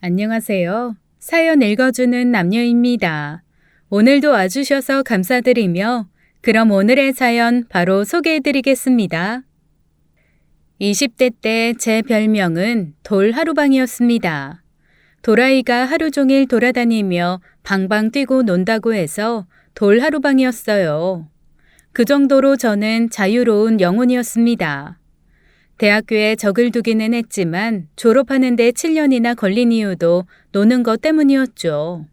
안녕하세요. 사연 읽어주는 남녀입니다. 오늘도 와주셔서 감사드리며 그럼 오늘의 사연 바로 소개해드리겠습니다. 20대 때 제 별명은 돌하루방이었습니다. 도라이가 하루 종일 돌아다니며 방방 뛰고 논다고 해서 돌하루방이었어요. 그 정도로 저는 자유로운 영혼이었습니다. 대학교에 적을 두기는 했지만 졸업하는데 7년이나 걸린 이유도 노는 것 때문이었죠.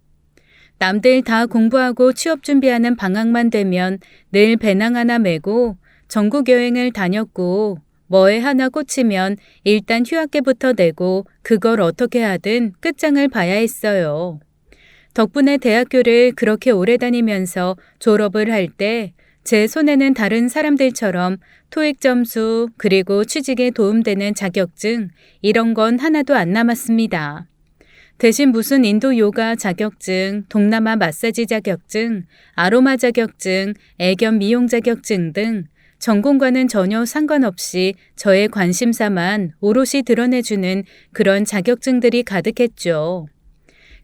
남들 다 공부하고 취업 준비하는 방학만 되면 늘 배낭 하나 메고 전국 여행을 다녔고 뭐에 하나 꽂히면 일단 휴학계부터 내고 그걸 어떻게 하든 끝장을 봐야 했어요. 덕분에 대학교를 그렇게 오래 다니면서 졸업을 할 때 제 손에는 다른 사람들처럼 토익 점수 그리고 취직에 도움되는 자격증 이런 건 하나도 안 남았습니다. 대신 무슨 인도 요가 자격증, 동남아 마사지 자격증, 아로마 자격증, 애견 미용 자격증 등 전공과는 전혀 상관없이 저의 관심사만 오롯이 드러내주는 그런 자격증들이 가득했죠.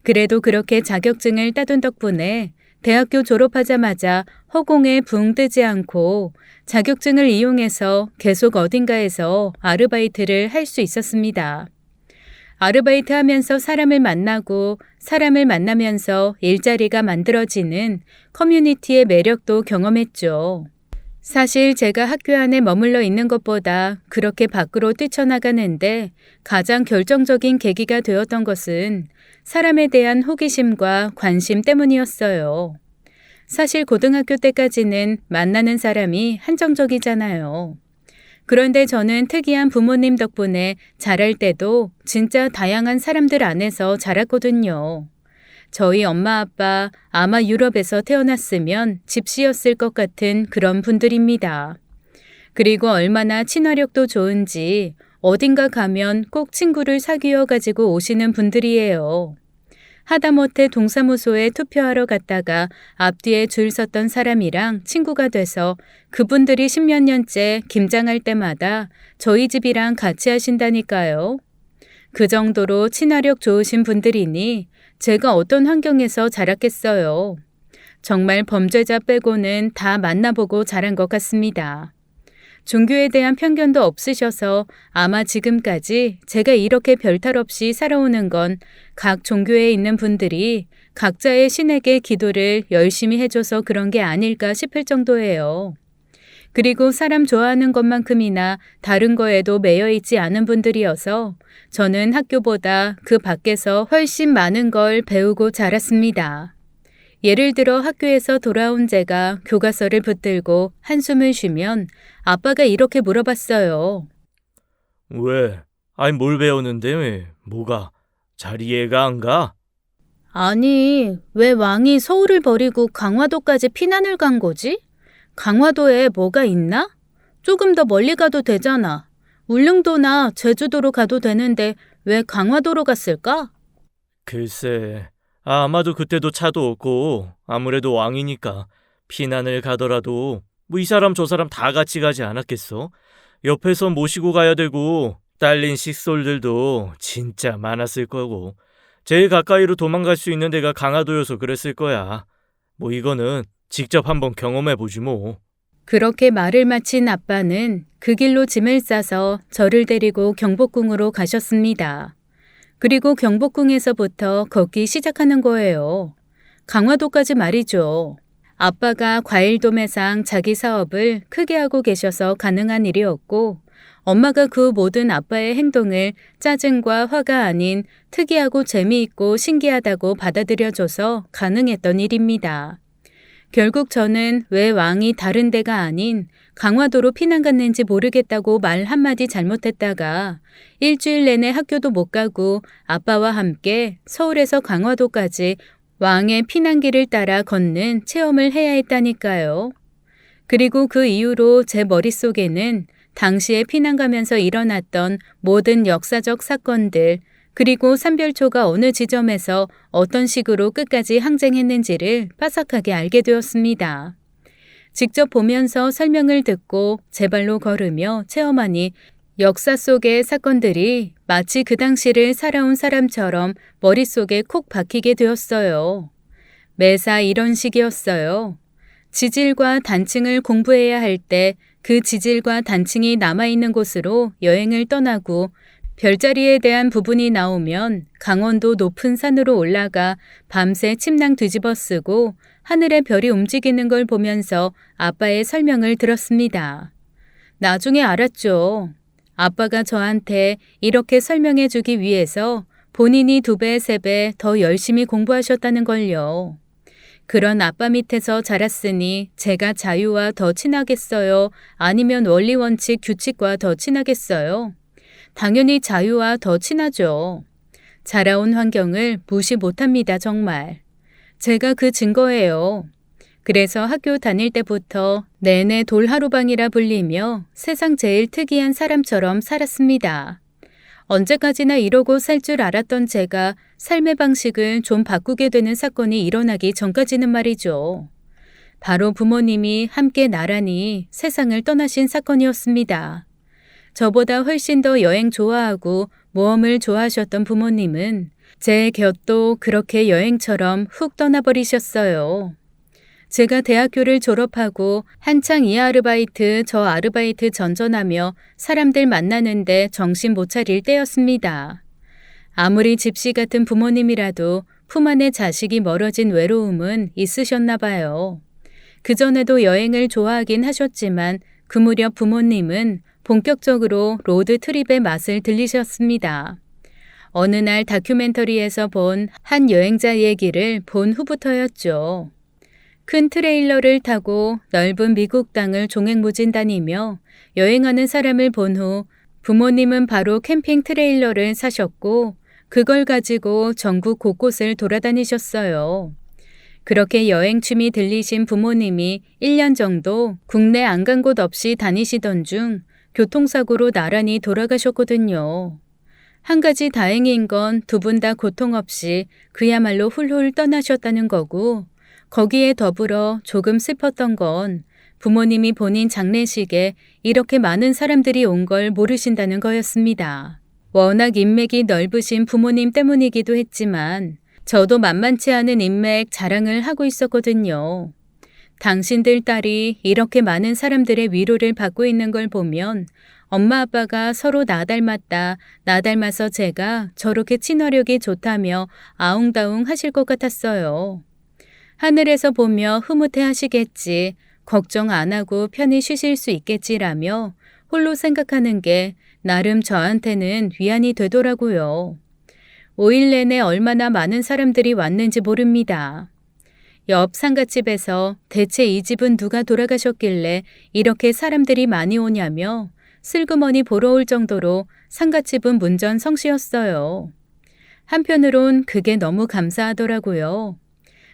그래도 그렇게 자격증을 따둔 덕분에 대학교 졸업하자마자 허공에 붕 뜨지 않고 자격증을 이용해서 계속 어딘가에서 아르바이트를 할 수 있었습니다. 아르바이트 하면서 사람을 만나고 사람을 만나면서 일자리가 만들어지는 커뮤니티의 매력도 경험했죠. 사실 제가 학교 안에 머물러 있는 것보다 그렇게 밖으로 뛰쳐나가는데 가장 결정적인 계기가 되었던 것은 사람에 대한 호기심과 관심 때문이었어요. 사실 고등학교 때까지는 만나는 사람이 한정적이잖아요. 그런데 저는 특이한 부모님 덕분에 자랄 때도 진짜 다양한 사람들 안에서 자랐거든요. 저희 엄마 아빠 아마 유럽에서 태어났으면 집시였을 것 같은 그런 분들입니다. 그리고 얼마나 친화력도 좋은지 어딘가 가면 꼭 친구를 사귀어 가지고 오시는 분들이에요. 하다못해 동사무소에 투표하러 갔다가 앞뒤에 줄 섰던 사람이랑 친구가 돼서 그분들이 10몇 년째 김장할 때마다 저희 집이랑 같이 하신다니까요. 그 정도로 친화력 좋으신 분들이니 제가 어떤 환경에서 자랐겠어요. 정말 범죄자 빼고는 다 만나보고 자란 것 같습니다. 종교에 대한 편견도 없으셔서 아마 지금까지 제가 이렇게 별탈 없이 살아오는 건 각 종교에 있는 분들이 각자의 신에게 기도를 열심히 해줘서 그런 게 아닐까 싶을 정도예요. 그리고 사람 좋아하는 것만큼이나 다른 거에도 매여 있지 않은 분들이어서 저는 학교보다 그 밖에서 훨씬 많은 걸 배우고 자랐습니다. 예를 들어 학교에서 돌아온 제가 교과서를 붙들고 한숨을 쉬면 아빠가 이렇게 물어봤어요. 왜? 아니 뭘 배우는데 왜? 뭐가? 잘 이해가 안 가? 아니, 왜 왕이 서울을 버리고 강화도까지 피난을 간 거지? 강화도에 뭐가 있나? 조금 더 멀리 가도 되잖아. 울릉도나 제주도로 가도 되는데 왜 강화도로 갔을까? 글쎄, 아마도 그때도 차도 없고 아무래도 왕이니까 피난을 가더라도 뭐 이 사람 저 사람 다 같이 가지 않았겠어? 옆에서 모시고 가야 되고 딸린 식솔들도 진짜 많았을 거고 제일 가까이로 도망갈 수 있는 데가 강화도여서 그랬을 거야. 뭐 이거는 직접 한번 경험해보지 뭐. 그렇게 말을 마친 아빠는 그 길로 짐을 싸서 저를 데리고 경복궁으로 가셨습니다. 그리고 경복궁에서부터 걷기 시작하는 거예요. 강화도까지 말이죠. 아빠가 과일 도매상 자기 사업을 크게 하고 계셔서 가능한 일이었고 엄마가 그 모든 아빠의 행동을 짜증과 화가 아닌 특이하고 재미있고 신기하다고 받아들여줘서 가능했던 일입니다. 결국 저는 왜 왕이 다른 데가 아닌 강화도로 피난 갔는지 모르겠다고 말 한마디 잘못했다가 일주일 내내 학교도 못 가고 아빠와 함께 서울에서 강화도까지 왕의 피난길을 따라 걷는 체험을 해야 했다니까요. 그리고 그 이후로 제 머릿속에는 당시에 피난 가면서 일어났던 모든 역사적 사건들, 그리고 삼별초가 어느 지점에서 어떤 식으로 끝까지 항쟁했는지를 빠삭하게 알게 되었습니다. 직접 보면서 설명을 듣고 제 발로 걸으며 체험하니 역사 속의 사건들이 마치 그 당시를 살아온 사람처럼 머릿속에 콕 박히게 되었어요. 매사 이런 식이었어요. 지질과 단층을 공부해야 할 때 그 지질과 단층이 남아있는 곳으로 여행을 떠나고 별자리에 대한 부분이 나오면 강원도 높은 산으로 올라가 밤새 침낭 뒤집어 쓰고 하늘의 별이 움직이는 걸 보면서 아빠의 설명을 들었습니다. 나중에 알았죠. 아빠가 저한테 이렇게 설명해 주기 위해서 본인이 2배, 3배 더 열심히 공부하셨다는 걸요. 그런 아빠 밑에서 자랐으니 제가 자유와 더 친하겠어요? 아니면 원리 원칙 규칙과 더 친하겠어요? 당연히 자유와 더 친하죠. 자라온 환경을 무시 못합니다, 정말. 제가 그 증거예요. 그래서 학교 다닐 때부터 내내 돌하루방이라 불리며 세상 제일 특이한 사람처럼 살았습니다. 언제까지나 이러고 살 줄 알았던 제가 삶의 방식을 좀 바꾸게 되는 사건이 일어나기 전까지는 말이죠. 바로 부모님이 함께 나란히 세상을 떠나신 사건이었습니다. 저보다 훨씬 더 여행 좋아하고 모험을 좋아하셨던 부모님은 제 곁도 그렇게 여행처럼 훅 떠나버리셨어요. 제가 대학교를 졸업하고 한창 이 아르바이트 저 아르바이트 전전하며 사람들 만나는데 정신 못 차릴 때였습니다. 아무리 집시 같은 부모님이라도 품 안에 자식이 멀어진 외로움은 있으셨나 봐요. 그전에도 여행을 좋아하긴 하셨지만 그 무렵 부모님은 본격적으로 로드 트립의 맛을 들리셨습니다. 어느 날 다큐멘터리에서 본 한 여행자 얘기를 본 후부터였죠. 큰 트레일러를 타고 넓은 미국 땅을 종횡무진 다니며 여행하는 사람을 본 후 부모님은 바로 캠핑 트레일러를 사셨고 그걸 가지고 전국 곳곳을 돌아다니셨어요. 그렇게 여행 취미 들리신 부모님이 1년 정도 국내 안 간 곳 없이 다니시던 중 교통사고로 나란히 돌아가셨거든요. 한 가지 다행인 건 2분 다 고통 없이 그야말로 훌훌 떠나셨다는 거고 거기에 더불어 조금 슬펐던 건 부모님이 본인 장례식에 이렇게 많은 사람들이 온 걸 모르신다는 거였습니다. 워낙 인맥이 넓으신 부모님 때문이기도 했지만 저도 만만치 않은 인맥 자랑을 하고 있었거든요. 당신들 딸이 이렇게 많은 사람들의 위로를 받고 있는 걸 보면 엄마 아빠가 서로 나 닮았다, 나 닮아서 제가 저렇게 친화력이 좋다며 아웅다웅 하실 것 같았어요. 하늘에서 보며 흐뭇해 하시겠지, 걱정 안 하고 편히 쉬실 수 있겠지라며 홀로 생각하는 게 나름 저한테는 위안이 되더라고요. 5일 내내 얼마나 많은 사람들이 왔는지 모릅니다. 옆 상가집에서 대체 이 집은 누가 돌아가셨길래 이렇게 사람들이 많이 오냐며 슬그머니 보러 올 정도로 상가집은 문전성시였어요. 한편으론 그게 너무 감사하더라고요.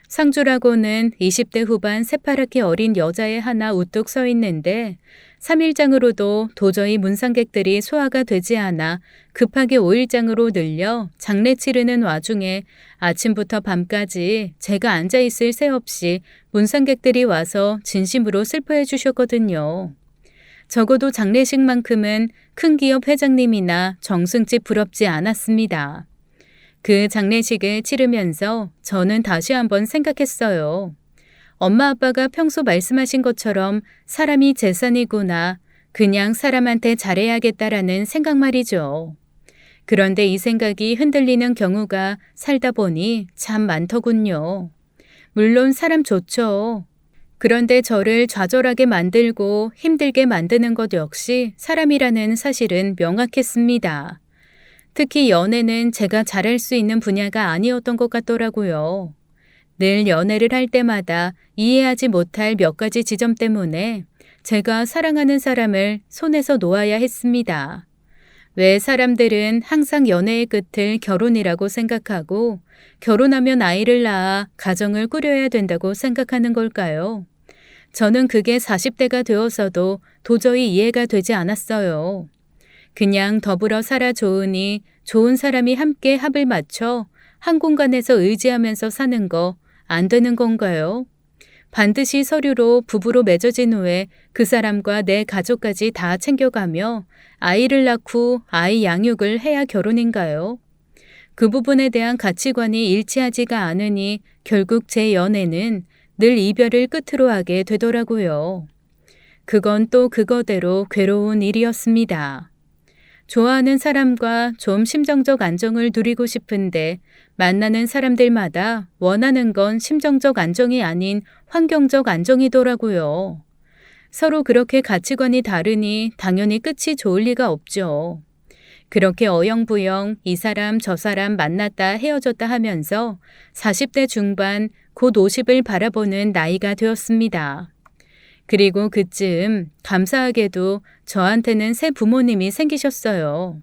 상주라고는 20대 후반 새파랗게 어린 여자애 하나 우뚝 서 있는데 3일장으로도 도저히 문상객들이 소화가 되지 않아 급하게 5일장으로 늘려 장례 치르는 와중에 아침부터 밤까지 제가 앉아있을 새 없이 문상객들이 와서 진심으로 슬퍼해 주셨거든요. 적어도 장례식만큼은 큰 기업 회장님이나 정승집 부럽지 않았습니다. 그 장례식을 치르면서 저는 다시 한번 생각했어요. 엄마 아빠가 평소 말씀하신 것처럼 사람이 재산이구나. 그냥 사람한테 잘해야겠다라는 생각 말이죠. 그런데 이 생각이 흔들리는 경우가 살다 보니 참 많더군요. 물론 사람 좋죠. 그런데 저를 좌절하게 만들고 힘들게 만드는 것 역시 사람이라는 사실은 명확했습니다. 특히 연애는 제가 잘할 수 있는 분야가 아니었던 것 같더라고요. 늘 연애를 할 때마다 이해하지 못할 몇 가지 지점 때문에 제가 사랑하는 사람을 손에서 놓아야 했습니다. 왜 사람들은 항상 연애의 끝을 결혼이라고 생각하고 결혼하면 아이를 낳아 가정을 꾸려야 된다고 생각하는 걸까요? 저는 그게 40대가 되어서도 도저히 이해가 되지 않았어요. 그냥 더불어 살아 좋으니 좋은 사람이 함께 합을 맞춰 한 공간에서 의지하면서 사는 거 안 되는 건가요? 반드시 서류로 부부로 맺어진 후에 그 사람과 내 가족까지 다 챙겨가며 아이를 낳고 아이 양육을 해야 결혼인가요? 그 부분에 대한 가치관이 일치하지가 않으니 결국 제 연애는 늘 이별을 끝으로 하게 되더라고요. 그건 또 그거대로 괴로운 일이었습니다. 좋아하는 사람과 좀 심정적 안정을 누리고 싶은데 만나는 사람들마다 원하는 건 심정적 안정이 아닌 환경적 안정이더라고요. 서로 그렇게 가치관이 다르니 당연히 끝이 좋을 리가 없죠. 그렇게 어영부영 이 사람 저 사람 만났다 헤어졌다 하면서 40대 중반 곧 50을 바라보는 나이가 되었습니다. 그리고 그쯤 감사하게도 저한테는 새 부모님이 생기셨어요.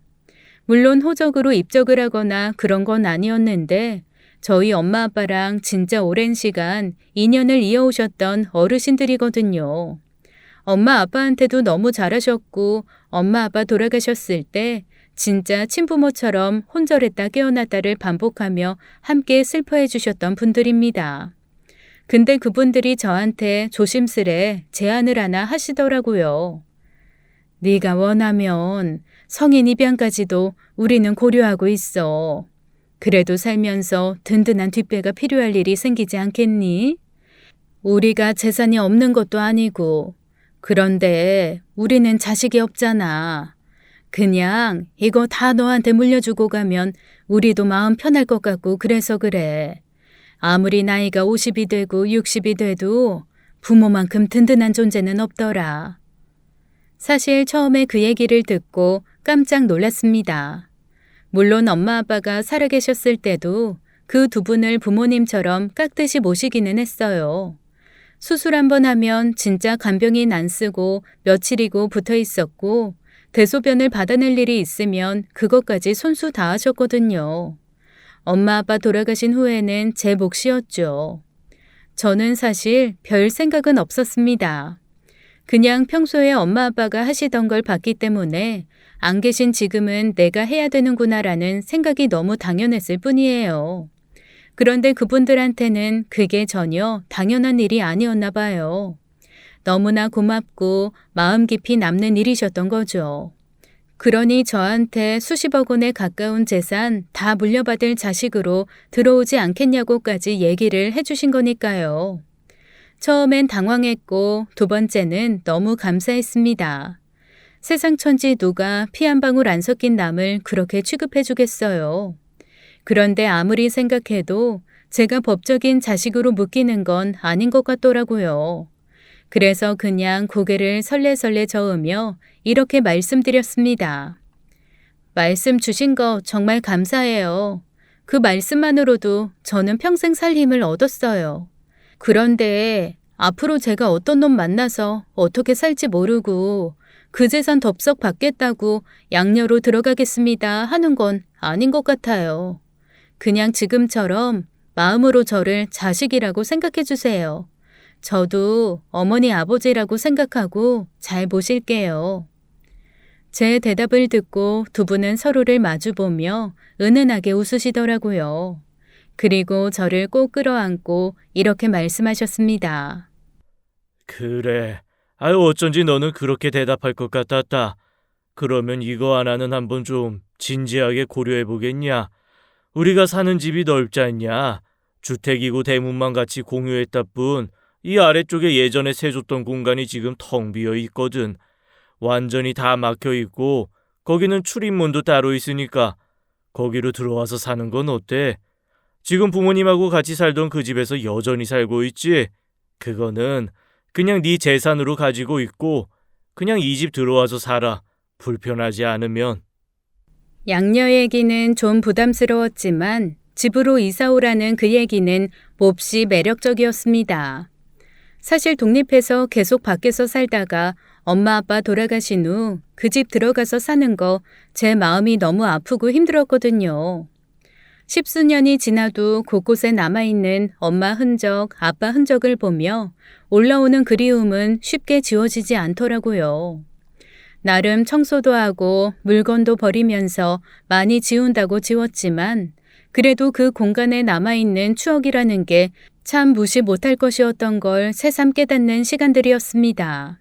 물론 호적으로 입적을 하거나 그런 건 아니었는데 저희 엄마 아빠랑 진짜 오랜 시간 인연을 이어오셨던 어르신들이거든요. 엄마 아빠한테도 너무 잘하셨고 엄마 아빠 돌아가셨을 때 진짜 친부모처럼 혼절했다 깨어났다를 반복하며 함께 슬퍼해 주셨던 분들입니다. 근데 그분들이 저한테 조심스레 제안을 하나 하시더라고요. 네가 원하면 성인 입양까지도 우리는 고려하고 있어. 그래도 살면서 든든한 뒷배가 필요할 일이 생기지 않겠니? 우리가 재산이 없는 것도 아니고 그런데 우리는 자식이 없잖아. 그냥 이거 다 너한테 물려주고 가면 우리도 마음 편할 것 같고 그래서 그래. 아무리 나이가 50이 되고 60이 돼도 부모만큼 든든한 존재는 없더라. 사실 처음에 그 얘기를 듣고 깜짝 놀랐습니다. 물론 엄마 아빠가 살아계셨을 때도 그 두 분을 부모님처럼 깍듯이 모시기는 했어요. 수술 한번 하면 진짜 간병인 안 쓰고 며칠이고 붙어 있었고 대소변을 받아낼 일이 있으면 그것까지 손수 다 하셨거든요. 엄마 아빠 돌아가신 후에는 제 몫이었죠. 저는 사실 별 생각은 없었습니다. 그냥 평소에 엄마 아빠가 하시던 걸 봤기 때문에 안 계신 지금은 내가 해야 되는구나라는 생각이 너무 당연했을 뿐이에요. 그런데 그분들한테는 그게 전혀 당연한 일이 아니었나 봐요. 너무나 고맙고 마음 깊이 남는 일이셨던 거죠. 그러니 저한테 수십억 원에 가까운 재산 다 물려받을 자식으로 들어오지 않겠냐고까지 얘기를 해주신 거니까요. 처음엔 당황했고 두 번째는 너무 감사했습니다. 세상 천지 누가 피 한 방울 안 섞인 남을 그렇게 취급해 주겠어요. 그런데 아무리 생각해도 제가 법적인 자식으로 묶이는 건 아닌 것 같더라고요. 그래서 그냥 고개를 설레설레 저으며 이렇게 말씀드렸습니다. 말씀 주신 거 정말 감사해요. 그 말씀만으로도 저는 평생 살 힘을 얻었어요. 그런데 앞으로 제가 어떤 놈 만나서 어떻게 살지 모르고 그 재산 덥석 받겠다고 양녀로 들어가겠습니다 하는 건 아닌 것 같아요. 그냥 지금처럼 마음으로 저를 자식이라고 생각해 주세요. 저도 어머니 아버지라고 생각하고 잘 모실게요. 제 대답을 듣고 두 분은 서로를 마주보며 은은하게 웃으시더라고요. 그리고 저를 꼭 끌어안고 이렇게 말씀하셨습니다. 그래. 아유, 어쩐지 너는 그렇게 대답할 것 같았다. 그러면 이거 하나는 한번 좀 진지하게 고려해 보겠냐? 우리가 사는 집이 넓지 않냐? 주택이고 대문만 같이 공유했다 뿐 이 아래쪽에 예전에 세줬던 공간이 지금 텅 비어 있거든. 완전히 다 막혀 있고 거기는 출입문도 따로 있으니까 거기로 들어와서 사는 건 어때? 지금 부모님하고 같이 살던 그 집에서 여전히 살고 있지? 그거는 그냥 네 재산으로 가지고 있고 그냥 이 집 들어와서 살아. 불편하지 않으면. 양녀 얘기는 좀 부담스러웠지만 집으로 이사 오라는 그 얘기는 몹시 매력적이었습니다. 사실 독립해서 계속 밖에서 살다가 엄마 아빠 돌아가신 후 그 집 들어가서 사는 거 제 마음이 너무 아프고 힘들었거든요. 10수년이 지나도 곳곳에 남아있는 엄마 흔적, 아빠 흔적을 보며 올라오는 그리움은 쉽게 지워지지 않더라고요. 나름 청소도 하고 물건도 버리면서 많이 지운다고 지웠지만 그래도 그 공간에 남아있는 추억이라는 게 참 무시 못할 것이었던 걸 새삼 깨닫는 시간들이었습니다.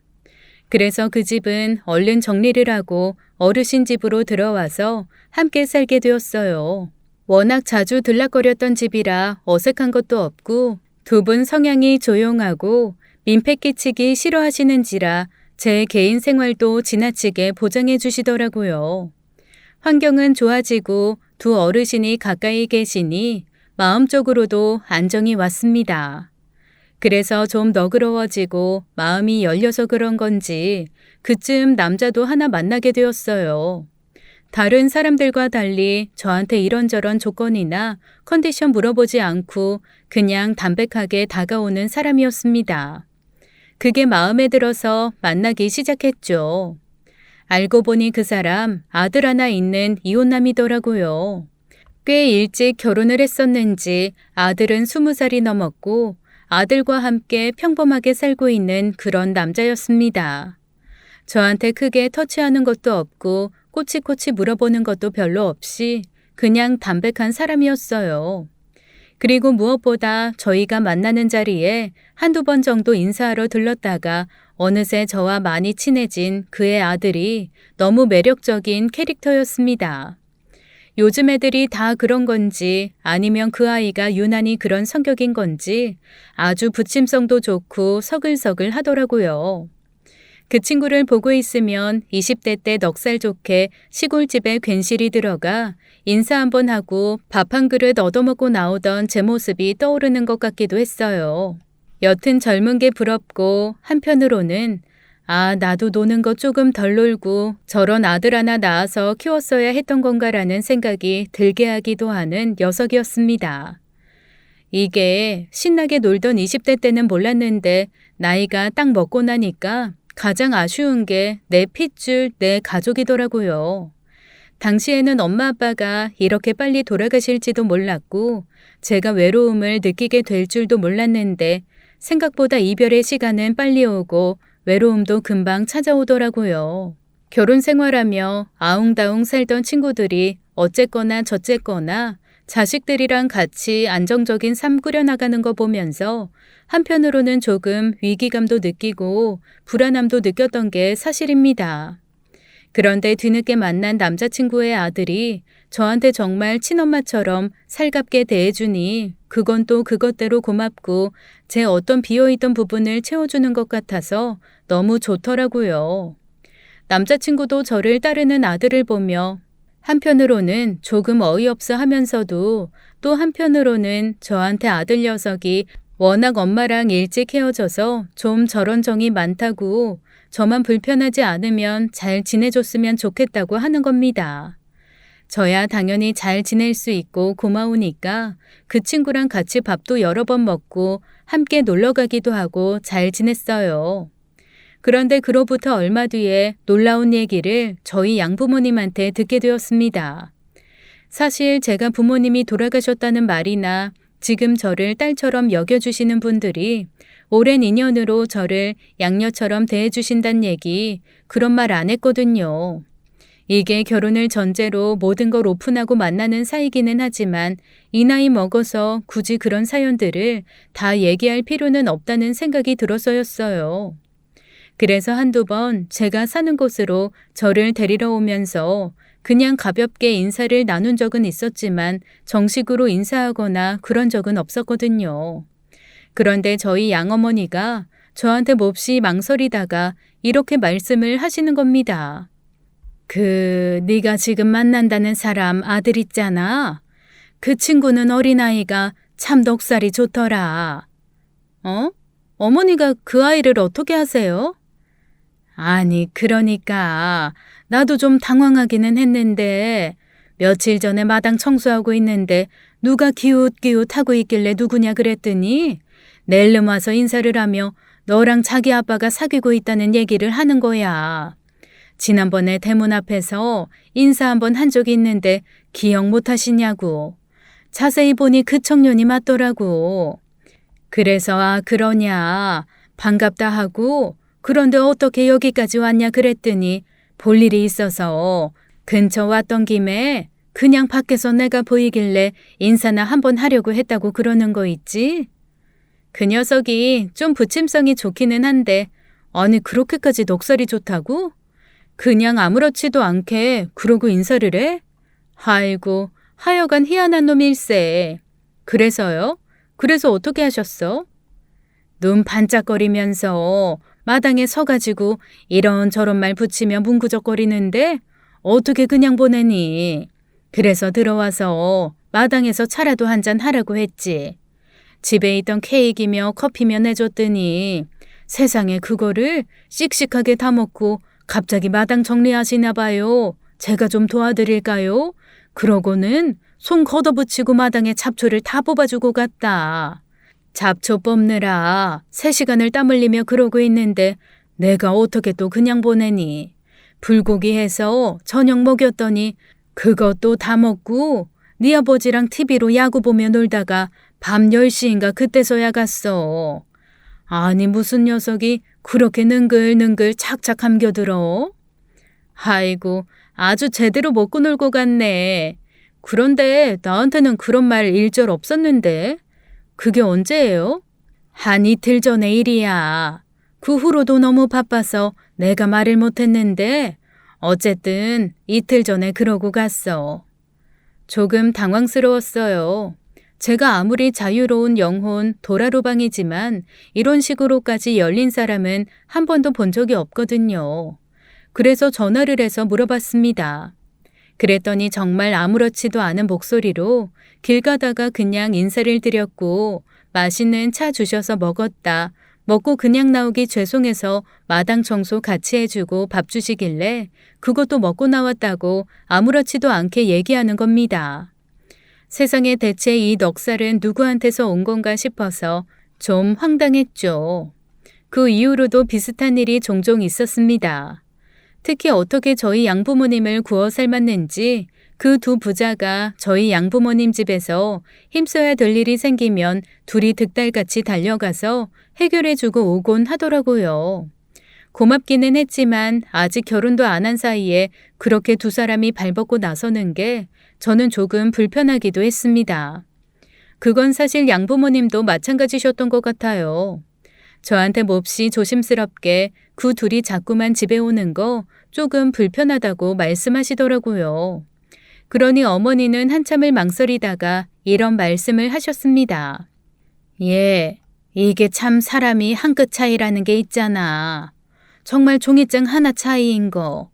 그래서 그 집은 얼른 정리를 하고 어르신 집으로 들어와서 함께 살게 되었어요. 워낙 자주 들락거렸던 집이라 어색한 것도 없고 두 분 성향이 조용하고 민폐 끼치기 싫어하시는지라 제 개인 생활도 지나치게 보장해 주시더라고요. 환경은 좋아지고 두 어르신이 가까이 계시니 마음적으로도 안정이 왔습니다. 그래서 좀 너그러워지고 마음이 열려서 그런 건지 그쯤 남자도 하나 만나게 되었어요. 다른 사람들과 달리 저한테 이런저런 조건이나 컨디션 물어보지 않고 그냥 담백하게 다가오는 사람이었습니다. 그게 마음에 들어서 만나기 시작했죠. 알고 보니 그 사람 아들 하나 있는 이혼남이더라고요. 꽤 일찍 결혼을 했었는지 아들은 20살이 넘었고 아들과 함께 평범하게 살고 있는 그런 남자였습니다. 저한테 크게 터치하는 것도 없고 꼬치꼬치 물어보는 것도 별로 없이 그냥 담백한 사람이었어요. 그리고 무엇보다 저희가 만나는 자리에 한두 번 정도 인사하러 들렀다가 어느새 저와 많이 친해진 그의 아들이 너무 매력적인 캐릭터였습니다. 요즘 애들이 다 그런 건지 아니면 그 아이가 유난히 그런 성격인 건지 아주 부침성도 좋고 서글서글 하더라고요. 그 친구를 보고 있으면 20대 때 넉살 좋게 시골집에 괜시리 들어가 인사 한번 하고 밥 한 그릇 얻어먹고 나오던 제 모습이 떠오르는 것 같기도 했어요. 여튼 젊은 게 부럽고 한편으로는 나도 노는 거 조금 덜 놀고 저런 아들 하나 낳아서 키웠어야 했던 건가라는 생각이 들게 하기도 하는 녀석이었습니다. 이게 신나게 놀던 20대 때는 몰랐는데 나이가 딱 먹고 나니까 가장 아쉬운 게 내 핏줄, 내 가족이더라고요. 당시에는 엄마 아빠가 이렇게 빨리 돌아가실지도 몰랐고 제가 외로움을 느끼게 될 줄도 몰랐는데 생각보다 이별의 시간은 빨리 오고 외로움도 금방 찾아오더라고요. 결혼 생활하며 아웅다웅 살던 친구들이 어쨌거나 저쨌거나 자식들이랑 같이 안정적인 삶 꾸려나가는 거 보면서 한편으로는 조금 위기감도 느끼고 불안함도 느꼈던 게 사실입니다. 그런데 뒤늦게 만난 남자친구의 아들이 저한테 정말 친엄마처럼 살갑게 대해주니 그건 또 그것대로 고맙고 제 어떤 비어있던 부분을 채워주는 것 같아서 너무 좋더라고요. 남자친구도 저를 따르는 아들을 보며 한편으로는 조금 어이없어 하면서도 또 한편으로는 저한테 아들 녀석이 워낙 엄마랑 일찍 헤어져서 좀 저런 정이 많다고 저만 불편하지 않으면 잘 지내줬으면 좋겠다고 하는 겁니다. 저야 당연히 잘 지낼 수 있고 고마우니까 그 친구랑 같이 밥도 여러 번 먹고 함께 놀러 가기도 하고 잘 지냈어요. 그런데 그로부터 얼마 뒤에 놀라운 얘기를 저희 양부모님한테 듣게 되었습니다. 사실 제가 부모님이 돌아가셨다는 말이나 지금 저를 딸처럼 여겨주시는 분들이 오랜 인연으로 저를 양녀처럼 대해주신다는 얘기 그런 말 안 했거든요. 이게 결혼을 전제로 모든 걸 오픈하고 만나는 사이기는 하지만 이 나이 먹어서 굳이 그런 사연들을 다 얘기할 필요는 없다는 생각이 들어서였어요. 그래서 한두 번 제가 사는 곳으로 저를 데리러 오면서 그냥 가볍게 인사를 나눈 적은 있었지만 정식으로 인사하거나 그런 적은 없었거든요. 그런데 저희 양어머니가 저한테 몹시 망설이다가 이렇게 말씀을 하시는 겁니다. 네가 지금 만난다는 사람 아들 있잖아. 그 친구는 어린아이가 참 넉살이 좋더라. 어머니가 그 아이를 어떻게 하세요? 아니, 그러니까 나도 좀 당황하기는 했는데 며칠 전에 마당 청소하고 있는데 누가 기웃기웃하고 있길래 누구냐 그랬더니 낼름 와서 인사를 하며 너랑 자기 아빠가 사귀고 있다는 얘기를 하는 거야. 지난번에 대문 앞에서 인사 한번 한 적이 있는데 기억 못 하시냐고. 자세히 보니 그 청년이 맞더라고. 그래서 그러냐 반갑다 하고 그런데 어떻게 여기까지 왔냐 그랬더니 볼 일이 있어서 근처 왔던 김에 그냥 밖에서 내가 보이길래 인사나 한번 하려고 했다고 그러는 거 있지? 그 녀석이 좀 부침성이 좋기는 한데 아니 그렇게까지 넋살이 좋다고? 그냥 아무렇지도 않게 그러고 인사를 해? 아이고 하여간 희한한 놈일세. 그래서요? 그래서 어떻게 하셨어? 눈 반짝거리면서 마당에 서가지고 이런저런 말 붙이며 문구적거리는데 어떻게 그냥 보내니? 그래서 들어와서 마당에서 차라도 한잔 하라고 했지. 집에 있던 케이크며 커피며 내줬더니 세상에 그거를 씩씩하게 다 먹고 갑자기 마당 정리하시나 봐요. 제가 좀 도와드릴까요? 그러고는 손 걷어붙이고 마당에 잡초를 다 뽑아주고 갔다. 잡초 뽑느라 3시간을 땀 흘리며 그러고 있는데 내가 어떻게 또 그냥 보내니. 불고기 해서 저녁 먹였더니 그것도 다 먹고 네 아버지랑 TV로 야구 보며 놀다가 밤 10시인가 그때서야 갔어. 아니 무슨 녀석이 그렇게 능글능글 착착 감겨들어? 아이고 아주 제대로 먹고 놀고 갔네. 그런데 나한테는 그런 말 일절 없었는데. 그게 언제예요? 한 이틀 전의 일이야. 그 후로도 너무 바빠서 내가 말을 못했는데 어쨌든 이틀 전에 그러고 갔어. 조금 당황스러웠어요. 제가 아무리 자유로운 영혼 도라로방이지만 이런 식으로까지 열린 사람은 한 번도 본 적이 없거든요. 그래서 전화를 해서 물어봤습니다. 그랬더니 정말 아무렇지도 않은 목소리로 길 가다가 그냥 인사를 드렸고 맛있는 차 주셔서 먹었다. 먹고 그냥 나오기 죄송해서 마당 청소 같이 해주고 밥 주시길래 그것도 먹고 나왔다고 아무렇지도 않게 얘기하는 겁니다. 세상에 대체 이 넉살은 누구한테서 온 건가 싶어서 좀 황당했죠. 그 이후로도 비슷한 일이 종종 있었습니다. 특히 어떻게 저희 양부모님을 구워 삶았는지 그 두 부자가 저희 양부모님 집에서 힘써야 될 일이 생기면 둘이 득달같이 달려가서 해결해주고 오곤 하더라고요. 고맙기는 했지만 아직 결혼도 안 한 사이에 그렇게 두 사람이 발벗고 나서는 게 저는 조금 불편하기도 했습니다. 그건 사실 양부모님도 마찬가지셨던 것 같아요. 저한테 몹시 조심스럽게 그 둘이 자꾸만 집에 오는 거 조금 불편하다고 말씀하시더라고요. 그러니 어머니는 한참을 망설이다가 이런 말씀을 하셨습니다. 예, 이게 참 사람이 한 끗 차이라는 게 있잖아. 정말 종이장 하나 차이인 거.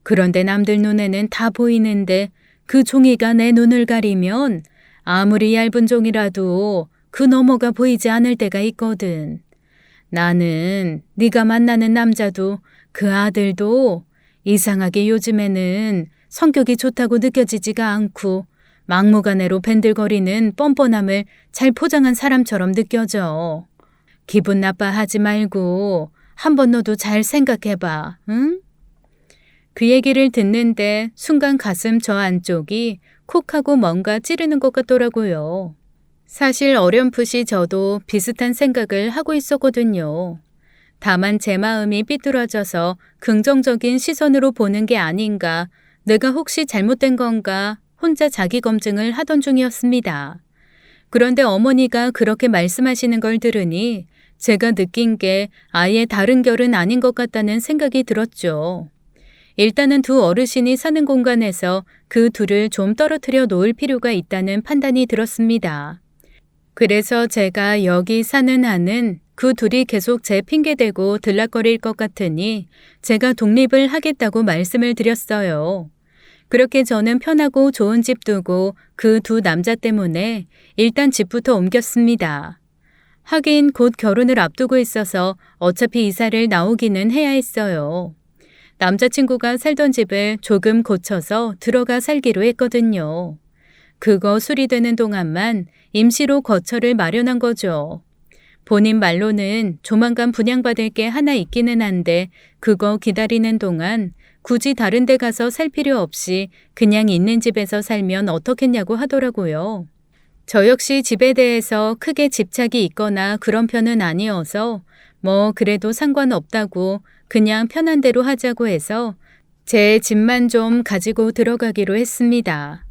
그런데 남들 눈에는 다 보이는데 그 종이가 내 눈을 가리면 아무리 얇은 종이라도 그 너머가 보이지 않을 때가 있거든. 나는 네가 만나는 남자도 그 아들도 이상하게 요즘에는 성격이 좋다고 느껴지지가 않고 막무가내로 밴들거리는 뻔뻔함을 잘 포장한 사람처럼 느껴져. 기분 나빠하지 말고 한번 너도 잘 생각해봐, 응? 그 얘기를 듣는데 순간 가슴 저 안쪽이 콕 하고 뭔가 찌르는 것 같더라고요. 사실 어렴풋이 저도 비슷한 생각을 하고 있었거든요. 다만 제 마음이 삐뚤어져서 긍정적인 시선으로 보는 게 아닌가, 내가 혹시 잘못된 건가 혼자 자기 검증을 하던 중이었습니다. 그런데 어머니가 그렇게 말씀하시는 걸 들으니 제가 느낀 게 아예 다른 결은 아닌 것 같다는 생각이 들었죠. 일단은 두 어르신이 사는 공간에서 그 둘을 좀 떨어뜨려 놓을 필요가 있다는 판단이 들었습니다. 그래서 제가 여기 사는 한은 그 둘이 계속 제 핑계대고 들락거릴 것 같으니 제가 독립을 하겠다고 말씀을 드렸어요. 그렇게 저는 편하고 좋은 집 두고 그 두 남자 때문에 일단 집부터 옮겼습니다. 하긴 곧 결혼을 앞두고 있어서 어차피 이사를 나오기는 해야 했어요. 남자친구가 살던 집을 조금 고쳐서 들어가 살기로 했거든요. 그거 수리되는 동안만 임시로 거처를 마련한 거죠. 본인 말로는 조만간 분양받을 게 하나 있기는 한데 그거 기다리는 동안 굳이 다른 데 가서 살 필요 없이 그냥 있는 집에서 살면 어떻겠냐고 하더라고요. 저 역시 집에 대해서 크게 집착이 있거나 그런 편은 아니어서 뭐 그래도 상관없다고 그냥 편한 대로 하자고 해서 제 집만 좀 가지고 들어가기로 했습니다.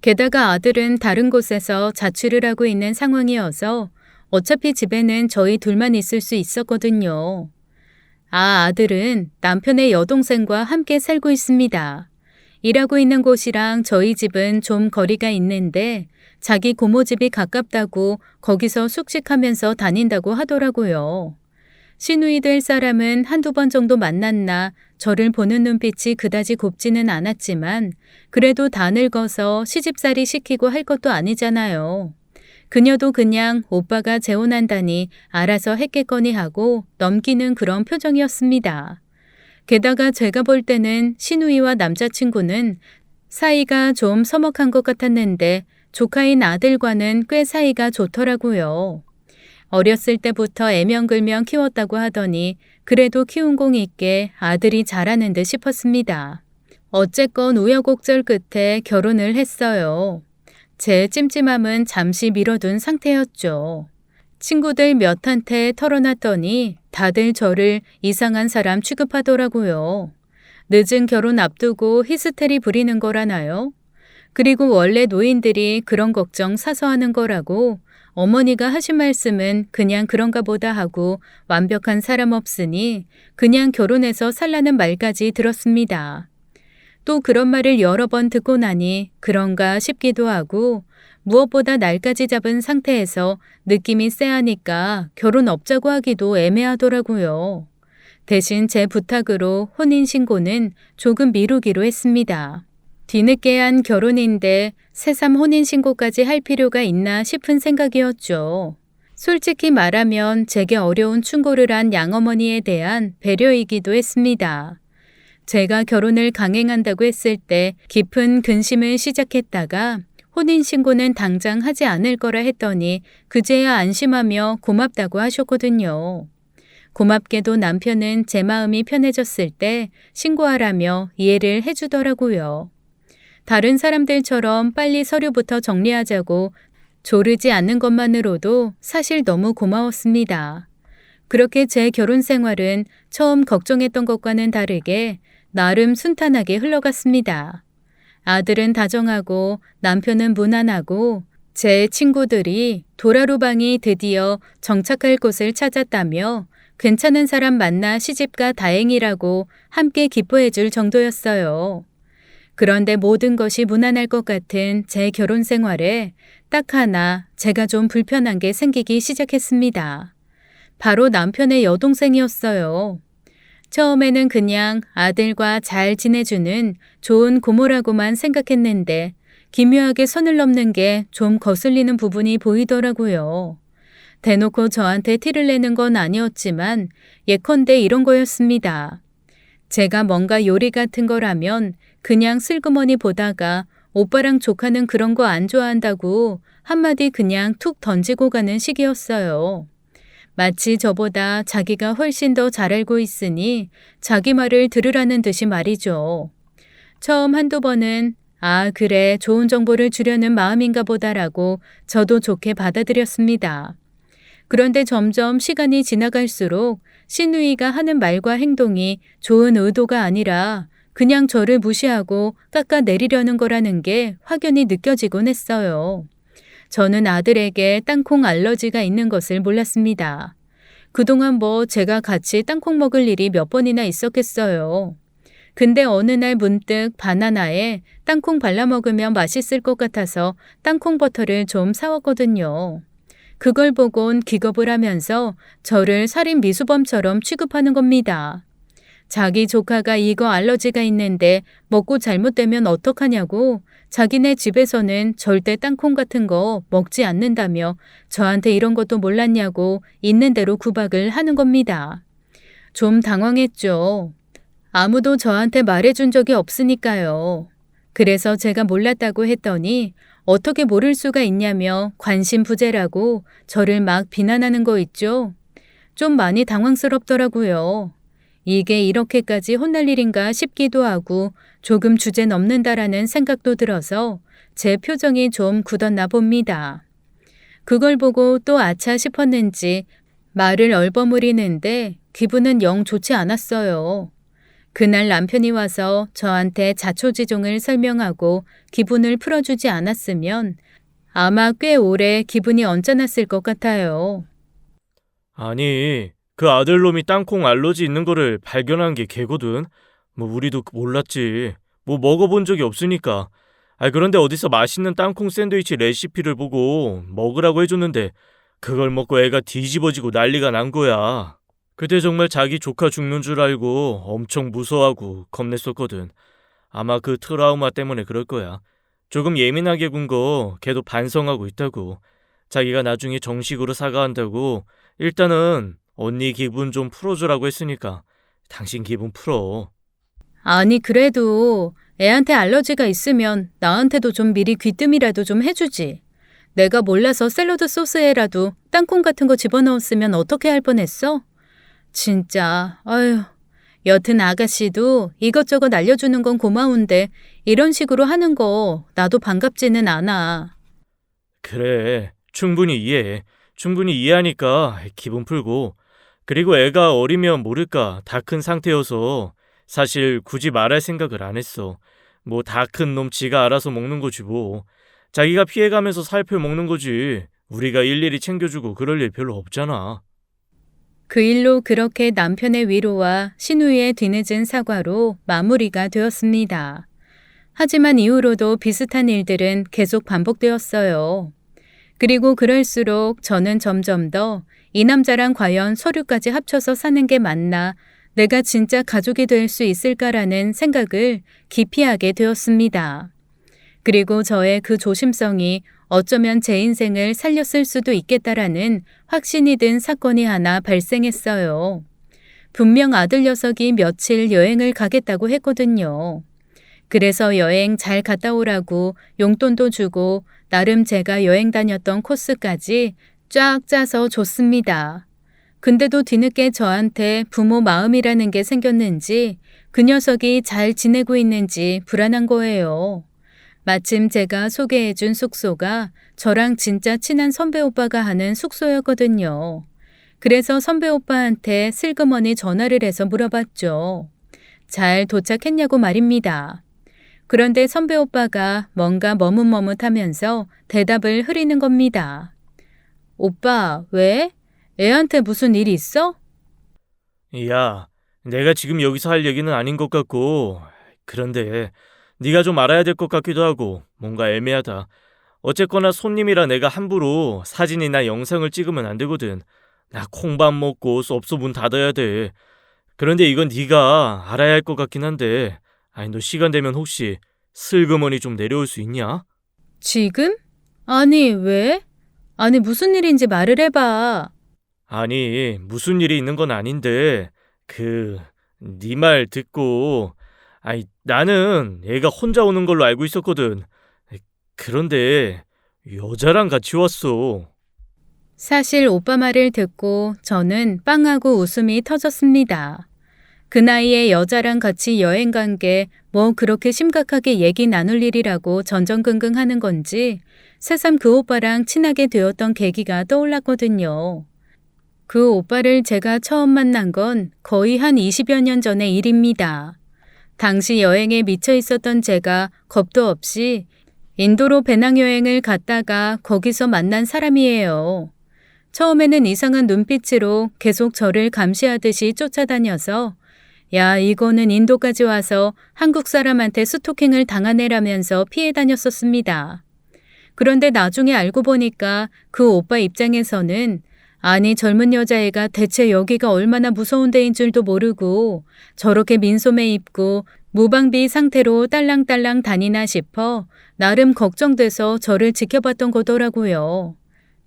게다가 아들은 다른 곳에서 자취를 하고 있는 상황이어서 어차피 집에는 저희 둘만 있을 수 있었거든요. 아들은 남편의 여동생과 함께 살고 있습니다. 일하고 있는 곳이랑 저희 집은 좀 거리가 있는데 자기 고모 집이 가깝다고 거기서 숙식하면서 다닌다고 하더라고요. 시누이 될 사람은 한두 번 정도 만났나 저를 보는 눈빛이 그다지 곱지는 않았지만 그래도 다 늙어서 시집살이 시키고 할 것도 아니잖아요. 그녀도 그냥 오빠가 재혼한다니 알아서 했겠거니 하고 넘기는 그런 표정이었습니다. 게다가 제가 볼 때는 시누이와 남자친구는 사이가 좀 서먹한 것 같았는데 조카인 아들과는 꽤 사이가 좋더라고요. 어렸을 때부터 애명글명 키웠다고 하더니 그래도 키운 공이 있게 아들이 잘하는 듯 싶었습니다. 어쨌건 우여곡절 끝에 결혼을 했어요. 제 찜찜함은 잠시 미뤄둔 상태였죠. 친구들 몇한테 털어놨더니 다들 저를 이상한 사람 취급하더라고요. 늦은 결혼 앞두고 히스테리 부리는 거라나요? 그리고 원래 노인들이 그런 걱정 사서 하는 거라고 어머니가 하신 말씀은 그냥 그런가 보다 하고 완벽한 사람 없으니 그냥 결혼해서 살라는 말까지 들었습니다. 또 그런 말을 여러 번 듣고 나니 그런가 싶기도 하고 무엇보다 날까지 잡은 상태에서 느낌이 쎄하니까 결혼 없자고 하기도 애매하더라고요. 대신 제 부탁으로 혼인신고는 조금 미루기로 했습니다. 뒤늦게 한 결혼인데 새삼 혼인신고까지 할 필요가 있나 싶은 생각이었죠. 솔직히 말하면 제게 어려운 충고를 한 양어머니에 대한 배려이기도 했습니다. 제가 결혼을 강행한다고 했을 때 깊은 근심을 시작했다가 혼인신고는 당장 하지 않을 거라 했더니 그제야 안심하며 고맙다고 하셨거든요. 고맙게도 남편은 제 마음이 편해졌을 때 신고하라며 이해를 해주더라고요. 다른 사람들처럼 빨리 서류부터 정리하자고 조르지 않는 것만으로도 사실 너무 고마웠습니다. 그렇게 제 결혼 생활은 처음 걱정했던 것과는 다르게 나름 순탄하게 흘러갔습니다. 아들은 다정하고 남편은 무난하고 제 친구들이 도라루방이 드디어 정착할 곳을 찾았다며 괜찮은 사람 만나 시집가 다행이라고 함께 기뻐해 줄 정도였어요. 그런데 모든 것이 무난할 것 같은 제 결혼 생활에 딱 하나 제가 좀 불편한 게 생기기 시작했습니다. 바로 남편의 여동생이었어요. 처음에는 그냥 아들과 잘 지내주는 좋은 고모라고만 생각했는데 기묘하게 선을 넘는 게 좀 거슬리는 부분이 보이더라고요. 대놓고 저한테 티를 내는 건 아니었지만 예컨대 이런 거였습니다. 제가 뭔가 요리 같은 거라면 그냥 슬그머니 보다가 오빠랑 조카는 그런 거 안 좋아한다고 한마디 그냥 툭 던지고 가는 식이었어요. 마치 저보다 자기가 훨씬 더 잘 알고 있으니 자기 말을 들으라는 듯이 말이죠. 처음 한두 번은 그래, 좋은 정보를 주려는 마음인가 보다라고 저도 좋게 받아들였습니다. 그런데 점점 시간이 지나갈수록 시누이가 하는 말과 행동이 좋은 의도가 아니라 그냥 저를 무시하고 깎아내리려는 거라는 게 확연히 느껴지곤 했어요. 저는 아들에게 땅콩 알러지가 있는 것을 몰랐습니다. 그동안 제가 같이 땅콩 먹을 일이 몇 번이나 있었겠어요. 근데 어느 날 문득 바나나에 땅콩 발라 먹으면 맛있을 것 같아서 땅콩 버터를 좀 사왔거든요. 그걸 보곤 기겁을 하면서 저를 살인 미수범처럼 취급하는 겁니다. 자기 조카가 이거 알러지가 있는데 먹고 잘못되면 어떡하냐고 자기네 집에서는 절대 땅콩 같은 거 먹지 않는다며 저한테 이런 것도 몰랐냐고 있는 대로 구박을 하는 겁니다. 좀 당황했죠. 아무도 저한테 말해준 적이 없으니까요. 그래서 제가 몰랐다고 했더니 어떻게 모를 수가 있냐며 관심 부재라고 저를 막 비난하는 거 있죠. 좀 많이 당황스럽더라고요. 이게 이렇게까지 혼날 일인가 싶기도 하고 조금 주제 넘는다라는 생각도 들어서 제 표정이 좀 굳었나 봅니다. 그걸 보고 또 아차 싶었는지 말을 얼버무리는데 기분은 영 좋지 않았어요. 그날 남편이 와서 저한테 자초지종을 설명하고 기분을 풀어주지 않았으면 아마 꽤 오래 기분이 언짢았을 것 같아요. 아니, 그 아들놈이 땅콩 알러지 있는 거를 발견한 게 걔거든. 뭐 우리도 몰랐지. 뭐 먹어본 적이 없으니까. 그런데 어디서 맛있는 땅콩 샌드위치 레시피를 보고 먹으라고 해줬는데 그걸 먹고 애가 뒤집어지고 난리가 난 거야. 그때 정말 자기 조카 죽는 줄 알고 엄청 무서워하고 겁냈었거든. 아마 그 트라우마 때문에 그럴 거야. 조금 예민하게 군 거 걔도 반성하고 있다고. 자기가 나중에 정식으로 사과한다고 일단은 언니 기분 좀 풀어주라고 했으니까 당신 기분 풀어. 아니, 그래도 애한테 알러지가 있으면 나한테도 좀 미리 귀뜸이라도 좀 해주지. 내가 몰라서 샐러드 소스에라도 땅콩 같은 거 집어넣었으면 어떻게 할 뻔했어? 진짜, 아휴. 여튼 아가씨도 이것저것 알려주는 건 고마운데 이런 식으로 하는 거 나도 반갑지는 않아. 그래, 충분히 이해해. 충분히 이해하니까 기분 풀고. 그리고 애가 어리면 모를까 다 큰 상태여서 사실 굳이 말할 생각을 안 했어. 뭐 다 큰 놈 지가 알아서 먹는 거지 뭐. 자기가 피해가면서 살펴 먹는 거지. 우리가 일일이 챙겨주고 그럴 일 별로 없잖아. 그 일로 그렇게 남편의 위로와 신우이의 뒤늦은 사과로 마무리가 되었습니다. 하지만 이후로도 비슷한 일들은 계속 반복되었어요. 그리고 그럴수록 저는 점점 더 이 남자랑 과연 서류까지 합쳐서 사는 게 맞나, 내가 진짜 가족이 될 수 있을까라는 생각을 기피하게 되었습니다. 그리고 저의 그 조심성이 어쩌면 제 인생을 살렸을 수도 있겠다라는 확신이 든 사건이 하나 발생했어요. 분명 아들 녀석이 며칠 여행을 가겠다고 했거든요. 그래서 여행 잘 갔다 오라고 용돈도 주고 나름 제가 여행 다녔던 코스까지 쫙 짜서 줬습니다. 근데도 뒤늦게 저한테 부모 마음이라는 게 생겼는지 그 녀석이 잘 지내고 있는지 불안한 거예요. 마침 제가 소개해준 숙소가 저랑 진짜 친한 선배 오빠가 하는 숙소였거든요. 그래서 선배 오빠한테 슬그머니 전화를 해서 물어봤죠. 잘 도착했냐고 말입니다. 그런데 선배 오빠가 뭔가 머뭇머뭇하면서 대답을 흐리는 겁니다. 오빠, 왜? 애한테 무슨 일 있어? 야, 내가 지금 여기서 할 얘기는 아닌 것 같고, 그런데 네가 좀 알아야 될 것 같기도 하고 뭔가 애매하다. 어쨌거나 손님이라 내가 함부로 사진이나 영상을 찍으면 안 되거든. 나 콩밥 먹고 섭소 문 닫아야 돼. 그런데 이건 네가 알아야 할 것 같긴 한데, 너 시간 되면 혹시 슬그머니 좀 내려올 수 있냐? 지금? 아니, 왜? 아니, 무슨 일인지 말을 해봐. 아니, 무슨 일이 있는 건 아닌데, 네 말 듣고, 나는 애가 혼자 오는 걸로 알고 있었거든. 그런데 여자랑 같이 왔어. 사실 오빠 말을 듣고 저는 빵하고 웃음이 터졌습니다. 그 나이에 여자랑 같이 여행 간 게 뭐 그렇게 심각하게 얘기 나눌 일이라고 전전긍긍 하는 건지 새삼 그 오빠랑 친하게 되었던 계기가 떠올랐거든요. 그 오빠를 제가 처음 만난 건 거의 한 20여 년 전의 일입니다. 당시 여행에 미쳐 있었던 제가 겁도 없이 인도로 배낭여행을 갔다가 거기서 만난 사람이에요. 처음에는 이상한 눈빛으로 계속 저를 감시하듯이 쫓아다녀서 야, 이거는 인도까지 와서 한국 사람한테 스토킹을 당한 애라면서 피해 다녔었습니다. 그런데 나중에 알고 보니까 그 오빠 입장에서는 아니 젊은 여자애가 대체 여기가 얼마나 무서운 데인 줄도 모르고 저렇게 민소매 입고 무방비 상태로 딸랑딸랑 다니나 싶어 나름 걱정돼서 저를 지켜봤던 거더라고요.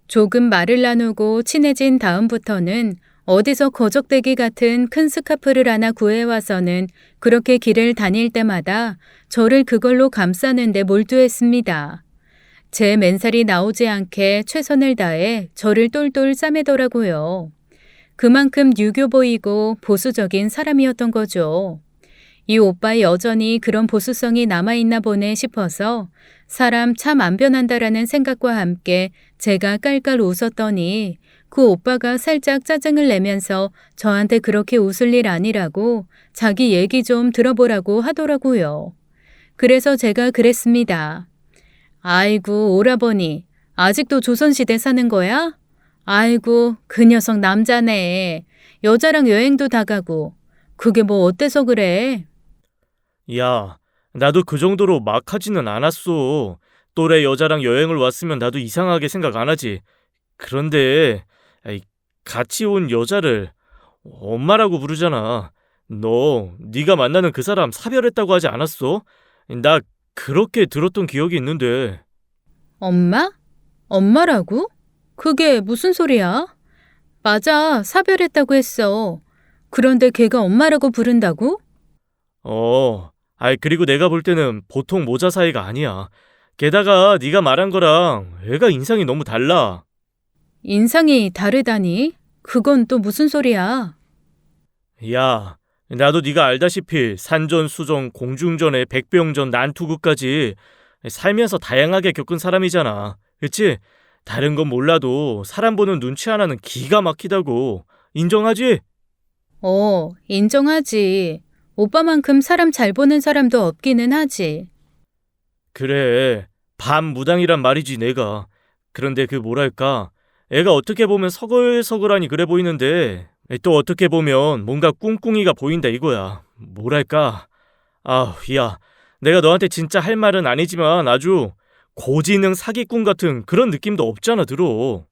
조금 말을 나누고 친해진 다음부터는 어디서 거적대기 같은 큰 스카프를 하나 구해와서는 그렇게 길을 다닐 때마다 저를 그걸로 감싸는데 몰두했습니다. 제 맨살이 나오지 않게 최선을 다해 저를 똘똘 싸매더라고요. 그만큼 유교 보이고 보수적인 사람이었던 거죠. 이 오빠 여전히 그런 보수성이 남아있나 보네 싶어서 사람 참 안 변한다라는 생각과 함께 제가 깔깔 웃었더니 그 오빠가 살짝 짜증을 내면서 저한테 그렇게 웃을 일 아니라고 자기 얘기 좀 들어보라고 하더라고요. 그래서 제가 그랬습니다. 아이고 오라버니, 아직도 조선시대 사는 거야? 아이고, 그 녀석 남자네. 여자랑 여행도 다 가고. 그게 뭐 어때서 그래? 야, 나도 그 정도로 막 하지는 않았어. 또래 여자랑 여행을 왔으면 나도 이상하게 생각 안 하지. 그런데 아이, 같이 온 여자를 엄마라고 부르잖아. 너 네가 만나는 그 사람 사별했다고 하지 않았어? 나 그렇게 들었던 기억이 있는데. 엄마? 엄마라고? 그게 무슨 소리야? 맞아, 사별했다고 했어. 그런데 걔가 엄마라고 부른다고? 그리고 내가 볼 때는 보통 모자 사이가 아니야. 게다가 네가 말한 거랑 애가 인상이 너무 달라. 인상이 다르다니? 그건 또 무슨 소리야? 야, 나도 네가 알다시피 산전수전, 공중전에 백병전, 난투극까지 살면서 다양하게 겪은 사람이잖아. 그치? 다른 건 몰라도 사람 보는 눈치 하나는 기가 막히다고. 인정하지? 인정하지. 오빠만큼 사람 잘 보는 사람도 없기는 하지. 그래. 반무당이란 말이지 내가. 그런데 그 뭐랄까, 애가 어떻게 보면 서글서글하니 그래 보이는데 또 어떻게 보면 뭔가 꿍꿍이가 보인다 이거야. 뭐랄까. 야, 내가 너한테 진짜 할 말은 아니지만 아주 고지능 사기꾼 같은 그런 느낌도 없잖아 들어.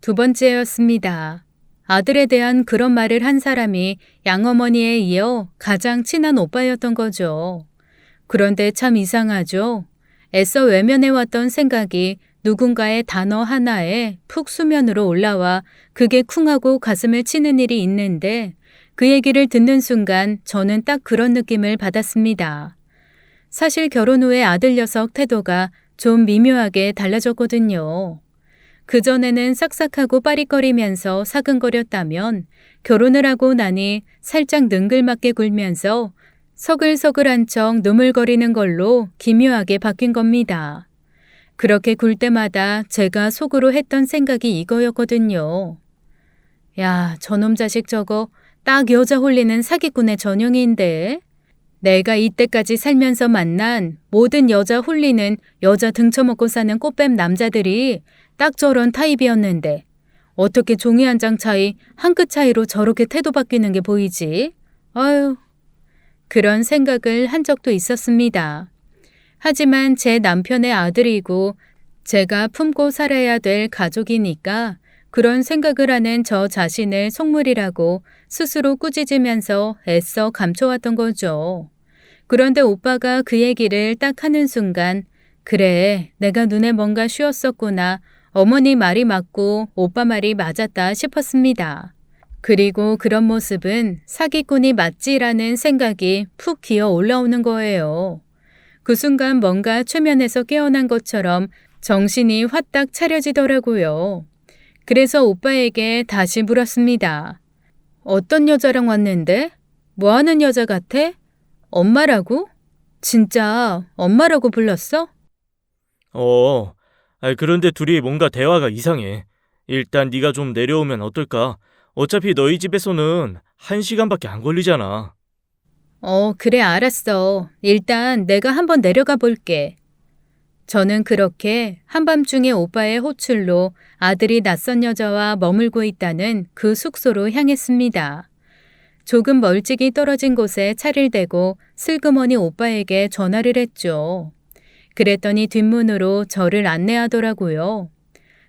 두 번째였습니다. 아들에 대한 그런 말을 한 사람이 양어머니에 이어 가장 친한 오빠였던 거죠. 그런데 참 이상하죠. 애써 외면해왔던 생각이 누군가의 단어 하나에 푹 수면으로 올라와 그게 쿵하고 가슴을 치는 일이 있는데 그 얘기를 듣는 순간 저는 딱 그런 느낌을 받았습니다. 사실 결혼 후에 아들 녀석 태도가 좀 미묘하게 달라졌거든요. 그전에는 싹싹하고 빠릿거리면서 사근거렸다면 결혼을 하고 나니 살짝 능글맞게 굴면서 서글서글한 척 누물거리는 걸로 기묘하게 바뀐 겁니다. 그렇게 굴 때마다 제가 속으로 했던 생각이 이거였거든요. 야, 저놈 자식 저거 딱 여자 홀리는 사기꾼의 전형인데. 내가 이때까지 살면서 만난 모든 여자 홀리는 여자 등쳐먹고 사는 꽃뱀 남자들이 딱 저런 타입이었는데 어떻게 종이 한 장 차이, 한 끗 차이로 저렇게 태도 바뀌는 게 보이지? 아유, 그런 생각을 한 적도 있었습니다. 하지만 제 남편의 아들이고 제가 품고 살아야 될 가족이니까 그런 생각을 하는 저 자신을 속물이라고 스스로 꾸짖으면서 애써 감춰왔던 거죠. 그런데 오빠가 그 얘기를 딱 하는 순간 그래, 내가 눈에 뭔가 씌었었구나. 어머니 말이 맞고 오빠 말이 맞았다 싶었습니다. 그리고 그런 모습은 사기꾼이 맞지라는 생각이 푹 기어 올라오는 거예요. 그 순간 뭔가 최면에서 깨어난 것처럼 정신이 화딱 차려지더라고요. 그래서 오빠에게 다시 물었습니다. 어떤 여자랑 왔는데? 뭐 하는 여자 같아? 엄마라고? 진짜 엄마라고 불렀어? 그런데 둘이 뭔가 대화가 이상해. 일단 네가 좀 내려오면 어떨까? 어차피 너희 집에서는 1시간밖에 안 걸리잖아. 그래, 알았어. 일단 내가 한번 내려가 볼게. 저는 그렇게 한밤중에 오빠의 호출로 아들이 낯선 여자와 머물고 있다는 그 숙소로 향했습니다. 조금 멀찍이 떨어진 곳에 차를 대고 슬그머니 오빠에게 전화를 했죠. 그랬더니 뒷문으로 저를 안내하더라고요.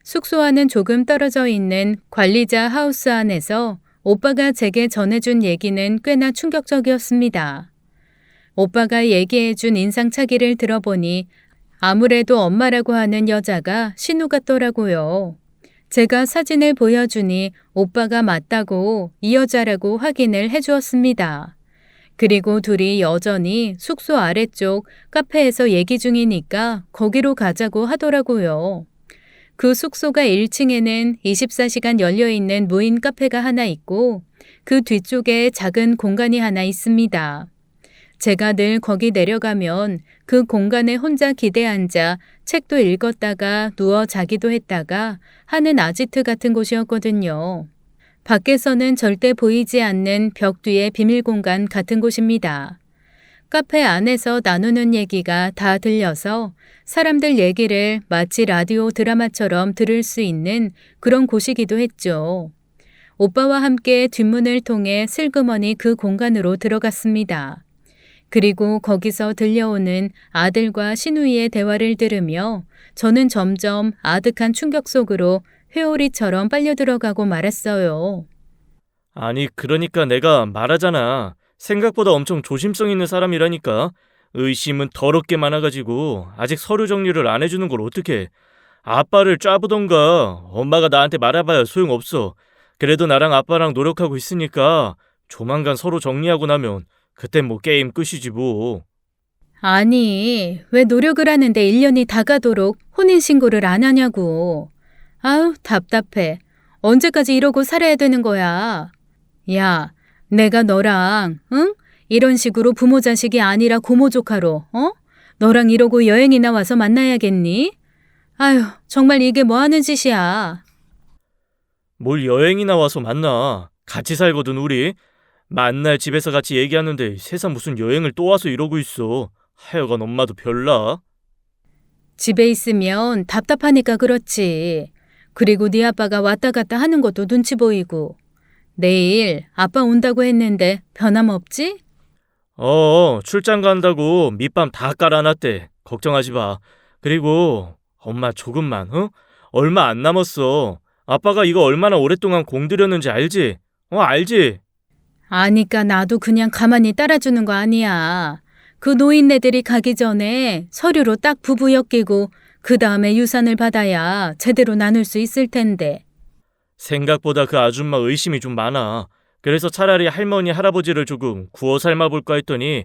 숙소와는 조금 떨어져 있는 관리자 하우스 안에서 오빠가 제게 전해준 얘기는 꽤나 충격적이었습니다. 오빠가 얘기해준 인상착의를 들어보니 아무래도 엄마라고 하는 여자가 신우 같더라고요. 제가 사진을 보여주니 오빠가 맞다고 이 여자라고 확인을 해주었습니다. 그리고 둘이 여전히 숙소 아래쪽 카페에서 얘기 중이니까 거기로 가자고 하더라고요. 그 숙소가 1층에는 24시간 열려있는 무인 카페가 하나 있고 그 뒤쪽에 작은 공간이 하나 있습니다. 제가 늘 거기 내려가면 그 공간에 혼자 기대 앉아 책도 읽었다가 누워 자기도 했다가 하는 아지트 같은 곳이었거든요. 밖에서는 절대 보이지 않는 벽 뒤의 비밀 공간 같은 곳입니다. 카페 안에서 나누는 얘기가 다 들려서 사람들 얘기를 마치 라디오 드라마처럼 들을 수 있는 그런 곳이기도 했죠. 오빠와 함께 뒷문을 통해 슬그머니 그 공간으로 들어갔습니다. 그리고 거기서 들려오는 아들과 시누이의 대화를 들으며 저는 점점 아득한 충격 속으로 회오리처럼 빨려 들어가고 말았어요. 아니, 그러니까 내가 말하잖아. 생각보다 엄청 조심성 있는 사람이라니까. 의심은 더럽게 많아가지고 아직 서류 정리를 안 해주는 걸 어떡해. 아빠를 짜부던가 엄마가 나한테 말해봐야 소용없어. 그래도 나랑 아빠랑 노력하고 있으니까 조만간 서로 정리하고 나면 그땐 뭐 게임 끝이지 뭐. 아니, 왜 노력을 하는데 1년이 다 가도록 혼인신고를 안 하냐고. 아우, 답답해. 언제까지 이러고 살아야 되는 거야. 야, 내가 너랑, 응? 이런 식으로 부모 자식이 아니라 고모 조카로, 너랑 이러고 여행이나 와서 만나야겠니? 아휴, 정말 이게 뭐 하는 짓이야. 뭘 여행이나 와서 만나. 같이 살거든 우리. 만날 집에서 같이 얘기하는데 세상 무슨 여행을 또 와서 이러고 있어. 하여간 엄마도 별나. 집에 있으면 답답하니까 그렇지. 그리고 네 아빠가 왔다 갔다 하는 것도 눈치 보이고. 내일 아빠 온다고 했는데 변함없지? 출장 간다고 밑밤 다 깔아놨대. 걱정하지 마. 그리고 엄마 조금만, 얼마 안 남았어. 아빠가 이거 얼마나 오랫동안 공들였는지 알지? 알지? 아니까 나도 그냥 가만히 따라주는 거 아니야. 그 노인네들이 가기 전에 서류로 딱 부부 엮이고 그 다음에 유산을 받아야 제대로 나눌 수 있을 텐데. 생각보다 그 아줌마 의심이 좀 많아. 그래서 차라리 할머니 할아버지를 조금 구워 삶아볼까 했더니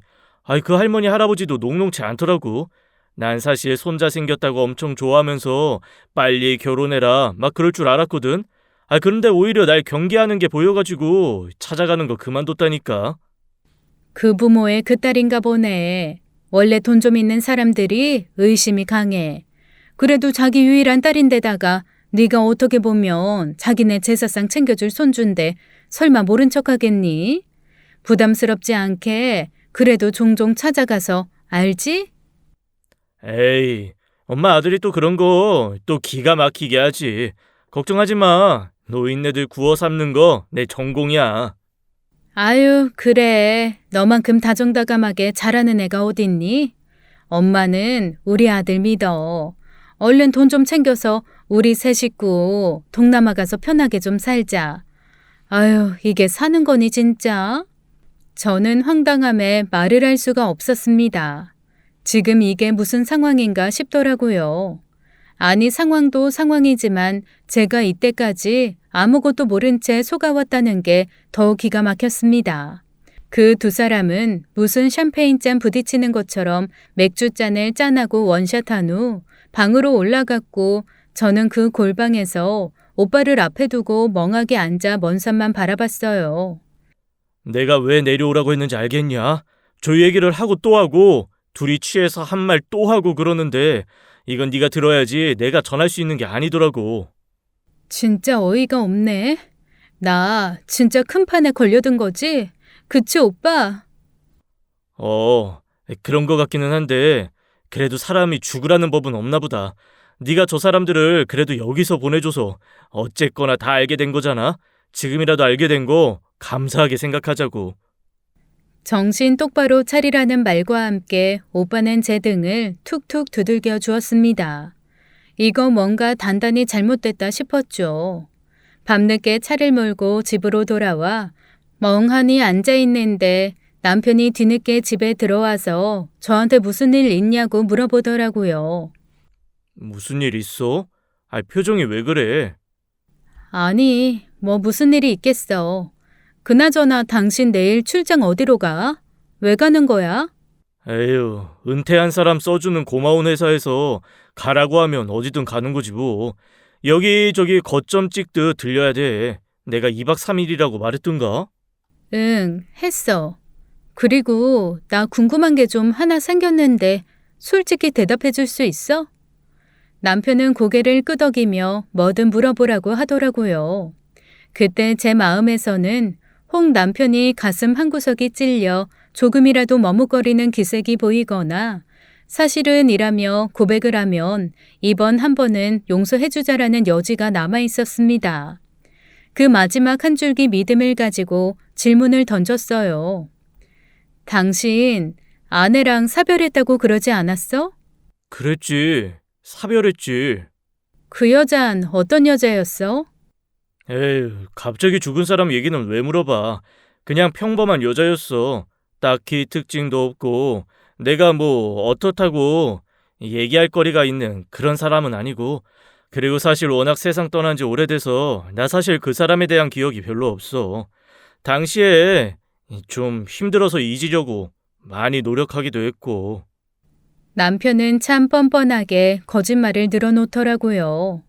그 할머니 할아버지도 녹록치 않더라고. 난 사실 손자 생겼다고 엄청 좋아하면서 빨리 결혼해라 막 그럴 줄 알았거든. 그런데 오히려 날 경계하는 게 보여가지고 찾아가는 거 그만뒀다니까. 그 부모의 그 딸인가 보네. 원래 돈 좀 있는 사람들이 의심이 강해. 그래도 자기 유일한 딸인데다가 네가 어떻게 보면 자기네 제사상 챙겨줄 손주인데 설마 모른 척하겠니? 부담스럽지 않게 그래도 종종 찾아가서 알지? 에이, 엄마 아들이 또 그런 거 또 기가 막히게 하지. 걱정하지 마. 노인네들 구워 삶는 거 내 전공이야. 아유, 그래. 너만큼 다정다감하게 잘하는 애가 어딨니? 엄마는 우리 아들 믿어. 얼른 돈 좀 챙겨서 우리 세 식구 동남아 가서 편하게 좀 살자. 아유, 이게 사는 거니 진짜? 저는 황당함에 말을 할 수가 없었습니다. 지금 이게 무슨 상황인가 싶더라고요. 아니, 상황도 상황이지만 제가 이때까지 아무것도 모른 채 속아왔다는 게 더 기가 막혔습니다. 그 두 사람은 무슨 샴페인잔 부딪히는 것처럼 맥주잔을 짠하고 원샷한 후 방으로 올라갔고 저는 그 골방에서 오빠를 앞에 두고 멍하게 앉아 먼 산만 바라봤어요. 내가 왜 내려오라고 했는지 알겠냐? 저 얘기를 하고 또 하고 둘이 취해서 한 말 또 하고 그러는데 이건 네가 들어야지 내가 전할 수 있는 게 아니더라고. 진짜 어이가 없네. 나 진짜 큰 판에 걸려든 거지? 그치, 오빠? 그런 거 같기는 한데 그래도 사람이 죽으라는 법은 없나 보다. 네가 저 사람들을 그래도 여기서 보내줘서 어쨌거나 다 알게 된 거잖아. 지금이라도 알게 된 거 감사하게 생각하자고. 정신 똑바로 차리라는 말과 함께 오빠는 제 등을 툭툭 두들겨 주었습니다. 이거 뭔가 단단히 잘못됐다 싶었죠. 밤늦게 차를 몰고 집으로 돌아와 멍하니 앉아 있는데 남편이 뒤늦게 집에 들어와서 저한테 무슨 일 있냐고 물어보더라고요. 무슨 일 있어? 표정이 왜 그래? 아니, 뭐 무슨 일이 있겠어. 그나저나 당신 내일 출장 어디로 가? 왜 가는 거야? 에휴, 은퇴한 사람 써주는 고마운 회사에서 가라고 하면 어디든 가는 거지 뭐. 여기저기 거점 찍듯 들려야 돼. 내가 2박 3일이라고 말했던가? 응, 했어. 그리고 나 궁금한 게 좀 하나 생겼는데 솔직히 대답해 줄 수 있어? 남편은 고개를 끄덕이며 뭐든 물어보라고 하더라고요. 그때 제 마음에서는 혹 남편이 가슴 한구석이 찔려 조금이라도 머뭇거리는 기색이 보이거나 사실은 이라며 고백을 하면 이번 한 번은 용서해주자라는 여지가 남아 있었습니다. 그 마지막 한 줄기 믿음을 가지고 질문을 던졌어요. 당신 아내랑 사별했다고 그러지 않았어? 그랬지. 사별했지. 그 여잔 어떤 여자였어? 에휴, 갑자기 죽은 사람 얘기는 왜 물어봐. 그냥 평범한 여자였어. 딱히 특징도 없고 내가 뭐 어떻다고 얘기할 거리가 있는 그런 사람은 아니고, 그리고 사실 워낙 세상 떠난 지 오래돼서 나 사실 그 사람에 대한 기억이 별로 없어. 당시에 좀 힘들어서 잊으려고 많이 노력하기도 했고. 남편은 참 뻔뻔하게 거짓말을 늘어놓더라고요.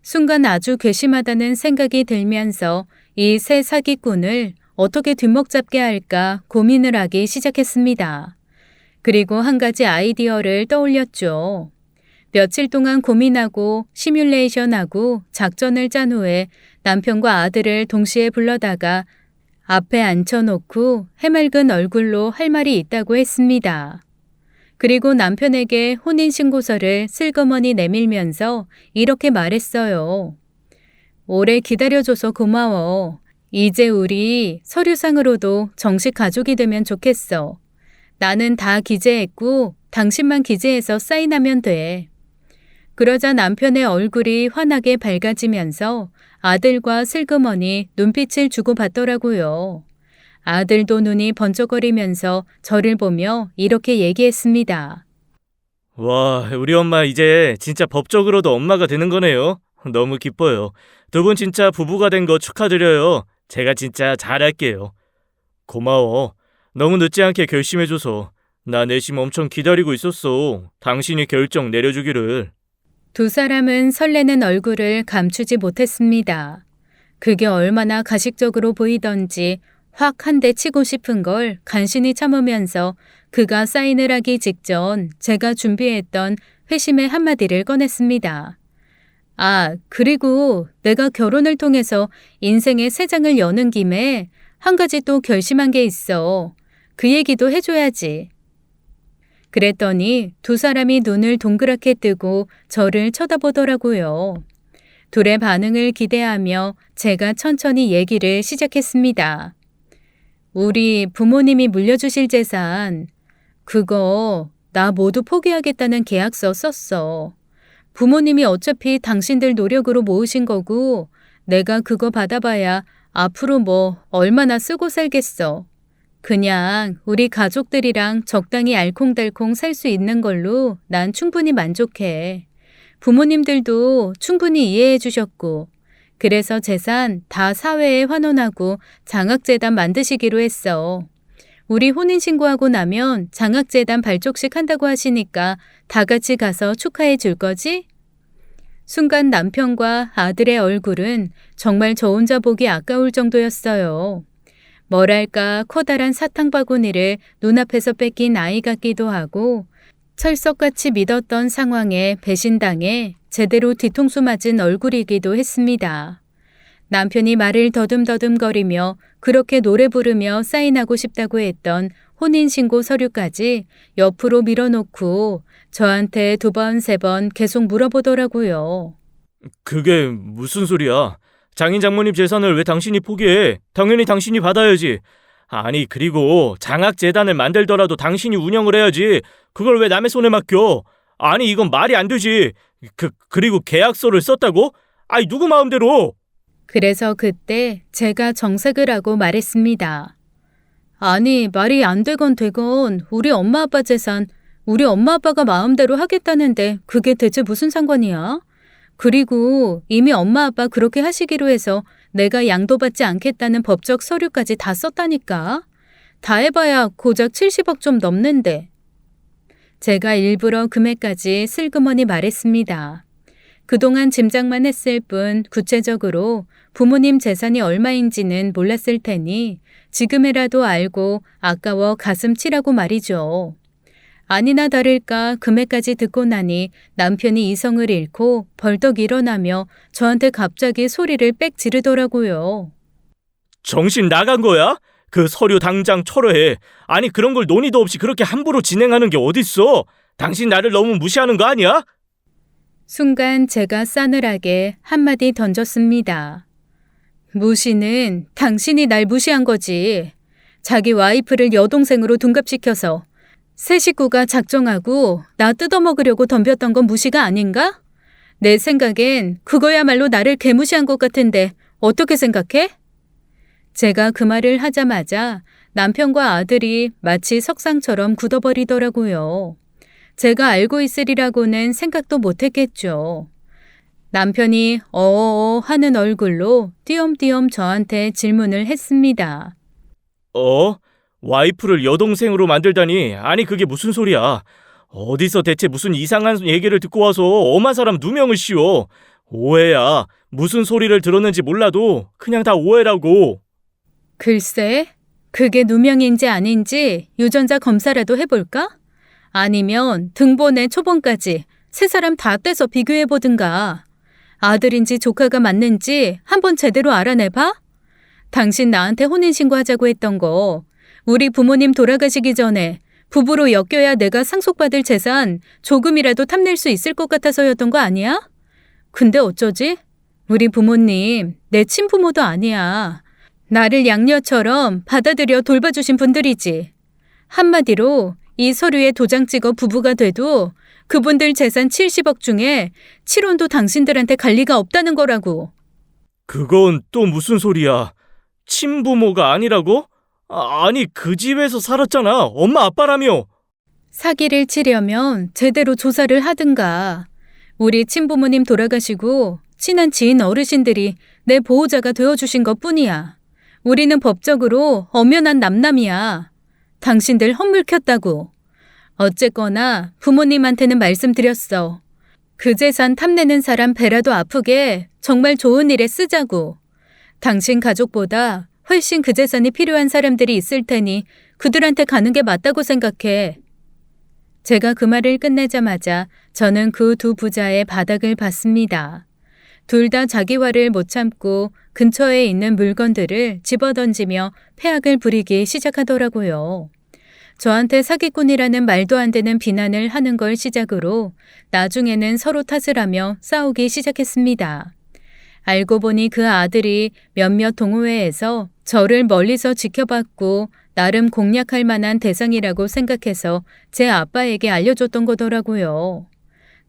순간 아주 괘씸하다는 생각이 들면서 이 새 사기꾼을 어떻게 뒷목잡게 할까 고민을 하기 시작했습니다. 그리고 한 가지 아이디어를 떠올렸죠. 며칠 동안 고민하고 시뮬레이션하고 작전을 짠 후에 남편과 아들을 동시에 불러다가 앞에 앉혀놓고 해맑은 얼굴로 할 말이 있다고 했습니다. 그리고 남편에게 혼인신고서를 슬그머니 내밀면서 이렇게 말했어요. 오래 기다려줘서 고마워. 이제 우리 서류상으로도 정식 가족이 되면 좋겠어. 나는 다 기재했고 당신만 기재해서 사인하면 돼. 그러자 남편의 얼굴이 환하게 밝아지면서 아들과 슬그머니 눈빛을 주고받더라고요. 아들도 눈이 번쩍거리면서 저를 보며 이렇게 얘기했습니다. 와, 우리 엄마 이제 진짜 법적으로도 엄마가 되는 거네요. 너무 기뻐요. 두 분 진짜 부부가 된 거 축하드려요. 제가 진짜 잘할게요. 고마워. 너무 늦지 않게 결심해줘서. 나 내심 엄청 기다리고 있었어. 당신이 결정 내려주기를. 두 사람은 설레는 얼굴을 감추지 못했습니다. 그게 얼마나 가식적으로 보이던지 확 한 대 치고 싶은 걸 간신히 참으면서 그가 사인을 하기 직전 제가 준비했던 회심의 한마디를 꺼냈습니다. 아, 그리고 내가 결혼을 통해서 인생의 새 장을 여는 김에 한 가지 또 결심한 게 있어. 그 얘기도 해줘야지. 그랬더니 두 사람이 눈을 동그랗게 뜨고 저를 쳐다보더라고요. 둘의 반응을 기대하며 제가 천천히 얘기를 시작했습니다. 우리 부모님이 물려주실 재산, 그거 나 모두 포기하겠다는 계약서 썼어. 부모님이 어차피 당신들 노력으로 모으신 거고 내가 그거 받아봐야 앞으로 뭐 얼마나 쓰고 살겠어. 그냥 우리 가족들이랑 적당히 알콩달콩 살 수 있는 걸로 난 충분히 만족해. 부모님들도 충분히 이해해 주셨고 그래서 재산 다 사회에 환원하고 장학재단 만드시기로 했어. 우리 혼인신고하고 나면 장학재단 발족식 한다고 하시니까 다 같이 가서 축하해 줄 거지? 순간 남편과 아들의 얼굴은 정말 저 혼자 보기 아까울 정도였어요. 뭐랄까 커다란 사탕바구니를 눈앞에서 뺏긴 아이 같기도 하고 철석같이 믿었던 상황에 배신당해 제대로 뒤통수 맞은 얼굴이기도 했습니다. 남편이 말을 더듬더듬거리며 그렇게 노래 부르며 사인하고 싶다고 했던 혼인신고 서류까지 옆으로 밀어놓고 저한테 2번, 3번 계속 물어보더라고요. 그게 무슨 소리야? 장인 장모님 재산을 왜 당신이 포기해? 당연히 당신이 받아야지. 아니, 그리고 장학재단을 만들더라도 당신이 운영을 해야지. 그걸 왜 남의 손에 맡겨? 아니, 이건 말이 안 되지. 그리고 계약서를 썼다고? 아니, 누구 마음대로? 그래서 그때 제가 정색을 하고 말했습니다. 아니, 말이 안 되건 되건 우리 엄마 아빠 재산, 우리 엄마 아빠가 마음대로 하겠다는데 그게 대체 무슨 상관이야? 그리고 이미 엄마 아빠 그렇게 하시기로 해서 내가 양도받지 않겠다는 법적 서류까지 다 썼다니까. 다 해봐야 고작 70억 좀 넘는데. 제가 일부러 금액까지 슬그머니 말했습니다. 그동안 짐작만 했을 뿐 구체적으로 부모님 재산이 얼마인지는 몰랐을 테니 지금이라도 알고 아까워 가슴 치라고 말이죠. 아니나 다를까 금액까지 듣고 나니 남편이 이성을 잃고 벌떡 일어나며 저한테 갑자기 소리를 빽 지르더라고요. 정신 나간 거야? 그 서류 당장 철회해. 아니 그런 걸 논의도 없이 그렇게 함부로 진행하는 게 어딨어? 당신 나를 너무 무시하는 거 아니야? 순간 제가 싸늘하게 한마디 던졌습니다. 무시는 당신이 날 무시한 거지. 자기 와이프를 여동생으로 둔갑시켜서 새 식구가 작정하고 나 뜯어먹으려고 덤볐던 건 무시가 아닌가? 내 생각엔 그거야말로 나를 개무시한 것 같은데 어떻게 생각해? 제가 그 말을 하자마자 남편과 아들이 마치 석상처럼 굳어버리더라고요. 제가 알고 있으리라고는 생각도 못했겠죠. 남편이 어어어 하는 얼굴로 띄엄띄엄 저한테 질문을 했습니다. 와이프를 여동생으로 만들다니. 아니 그게 무슨 소리야? 어디서 대체 무슨 이상한 얘기를 듣고 와서 엄한 사람 누명을 씌워. 오해야. 무슨 소리를 들었는지 몰라도 그냥 다 오해라고. 글쎄, 그게 누명인지 아닌지 유전자 검사라도 해볼까? 아니면 등본에 초본까지 세 사람 다 떼서 비교해보든가. 아들인지 조카가 맞는지 한번 제대로 알아내봐? 당신 나한테 혼인신고하자고 했던 거 우리 부모님 돌아가시기 전에 부부로 엮여야 내가 상속받을 재산 조금이라도 탐낼 수 있을 것 같아서였던 거 아니야? 근데 어쩌지? 우리 부모님 내 친부모도 아니야. 나를 양녀처럼 받아들여 돌봐주신 분들이지. 한마디로 이 서류에 도장 찍어 부부가 돼도 그분들 재산 70억 중에 7원도 당신들한테 갈 리가 없다는 거라고. 그건 또 무슨 소리야? 친부모가 아니라고? 아니 그 집에서 살았잖아. 엄마 아빠라며. 사기를 치려면 제대로 조사를 하든가. 우리 친부모님 돌아가시고 친한 지인 어르신들이 내 보호자가 되어주신 것뿐이야. 우리는 법적으로 엄연한 남남이야. 당신들 헛물켰다고. 어쨌거나 부모님한테는 말씀드렸어. 그 재산 탐내는 사람 배라도 아프게 정말 좋은 일에 쓰자고. 당신 가족보다 훨씬 그 재산이 필요한 사람들이 있을 테니 그들한테 가는 게 맞다고 생각해. 제가 그 말을 끝내자마자 저는 그 두 부자의 바닥을 봤습니다. 둘 다 자기 화를 못 참고 근처에 있는 물건들을 집어던지며 패악을 부리기 시작하더라고요. 저한테 사기꾼이라는 말도 안 되는 비난을 하는 걸 시작으로 나중에는 서로 탓을 하며 싸우기 시작했습니다. 알고 보니 그 아들이 몇몇 동호회에서 저를 멀리서 지켜봤고 나름 공략할 만한 대상이라고 생각해서 제 아빠에게 알려줬던 거더라고요.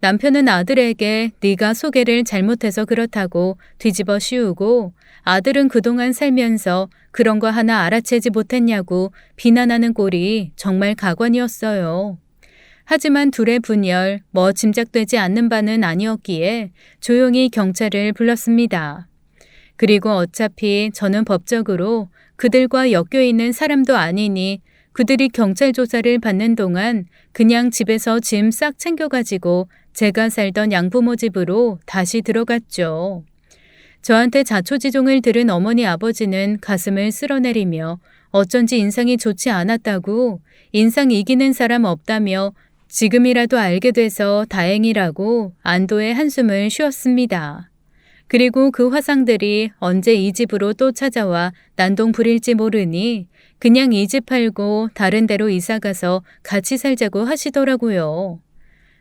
남편은 아들에게 네가 소개를 잘못해서 그렇다고 뒤집어 씌우고 아들은 그동안 살면서 그런 거 하나 알아채지 못했냐고 비난하는 꼴이 정말 가관이었어요. 하지만 둘의 분열, 짐작되지 않는 바는 아니었기에 조용히 경찰을 불렀습니다. 그리고 어차피 저는 법적으로 그들과 엮여 있는 사람도 아니니 그들이 경찰 조사를 받는 동안 그냥 집에서 짐 싹 챙겨가지고 제가 살던 양부모 집으로 다시 들어갔죠. 저한테 자초지종을 들은 어머니 아버지는 가슴을 쓸어내리며 어쩐지 인상이 좋지 않았다고 인상 이기는 사람 없다며 지금이라도 알게 돼서 다행이라고 안도의 한숨을 쉬었습니다. 그리고 그 화상들이 언제 이 집으로 또 찾아와 난동 부릴지 모르니 그냥 이 집 팔고 다른 데로 이사가서 같이 살자고 하시더라고요.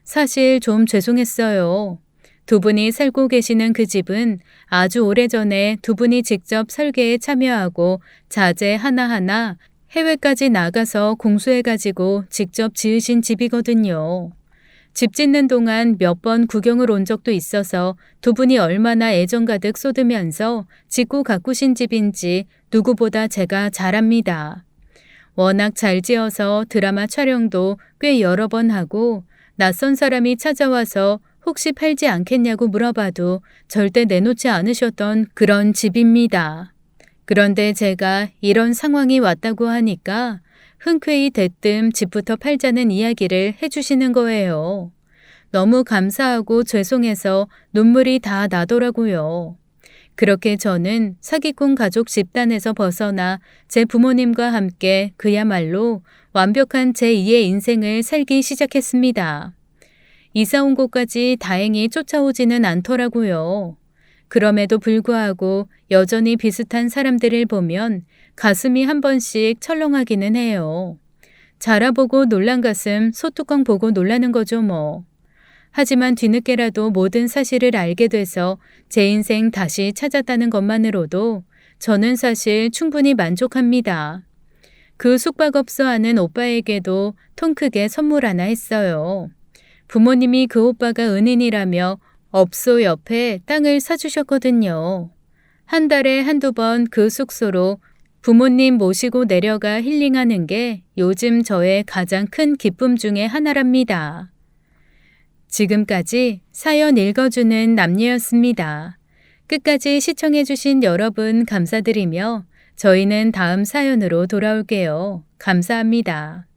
사실 좀 죄송했어요. 두 분이 살고 계시는 그 집은 아주 오래전에 두 분이 직접 설계에 참여하고 자재 하나하나 해외까지 나가서 공수해가지고 직접 지으신 집이거든요. 집 짓는 동안 몇 번 구경을 온 적도 있어서 두 분이 얼마나 애정 가득 쏟으면서 짓고 가꾸신 집인지 누구보다 제가 잘 압니다. 워낙 잘 지어서 드라마 촬영도 꽤 여러 번 하고 낯선 사람이 찾아와서 혹시 팔지 않겠냐고 물어봐도 절대 내놓지 않으셨던 그런 집입니다. 그런데 제가 이런 상황이 왔다고 하니까 흔쾌히 대뜸 집부터 팔자는 이야기를 해주시는 거예요. 너무 감사하고 죄송해서 눈물이 다 나더라고요. 그렇게 저는 사기꾼 가족 집단에서 벗어나 제 부모님과 함께 그야말로 완벽한 제2의 인생을 살기 시작했습니다. 이사 온 곳까지 다행히 쫓아오지는 않더라고요. 그럼에도 불구하고 여전히 비슷한 사람들을 보면 가슴이 한 번씩 철렁하기는 해요. 자라보고 놀란 가슴 소뚜껑 보고 놀라는 거죠 뭐. 하지만 뒤늦게라도 모든 사실을 알게 돼서 제 인생 다시 찾았다는 것만으로도 저는 사실 충분히 만족합니다. 그 숙박업소 하는 오빠에게도 통 크게 선물 하나 했어요. 부모님이 그 오빠가 은인이라며 업소 옆에 땅을 사주셨거든요. 한 달에 한두 번 그 숙소로 부모님 모시고 내려가 힐링하는 게 요즘 저의 가장 큰 기쁨 중에 하나랍니다. 지금까지 사연 읽어주는 남녀였습니다. 끝까지 시청해주신 여러분 감사드리며 저희는 다음 사연으로 돌아올게요. 감사합니다.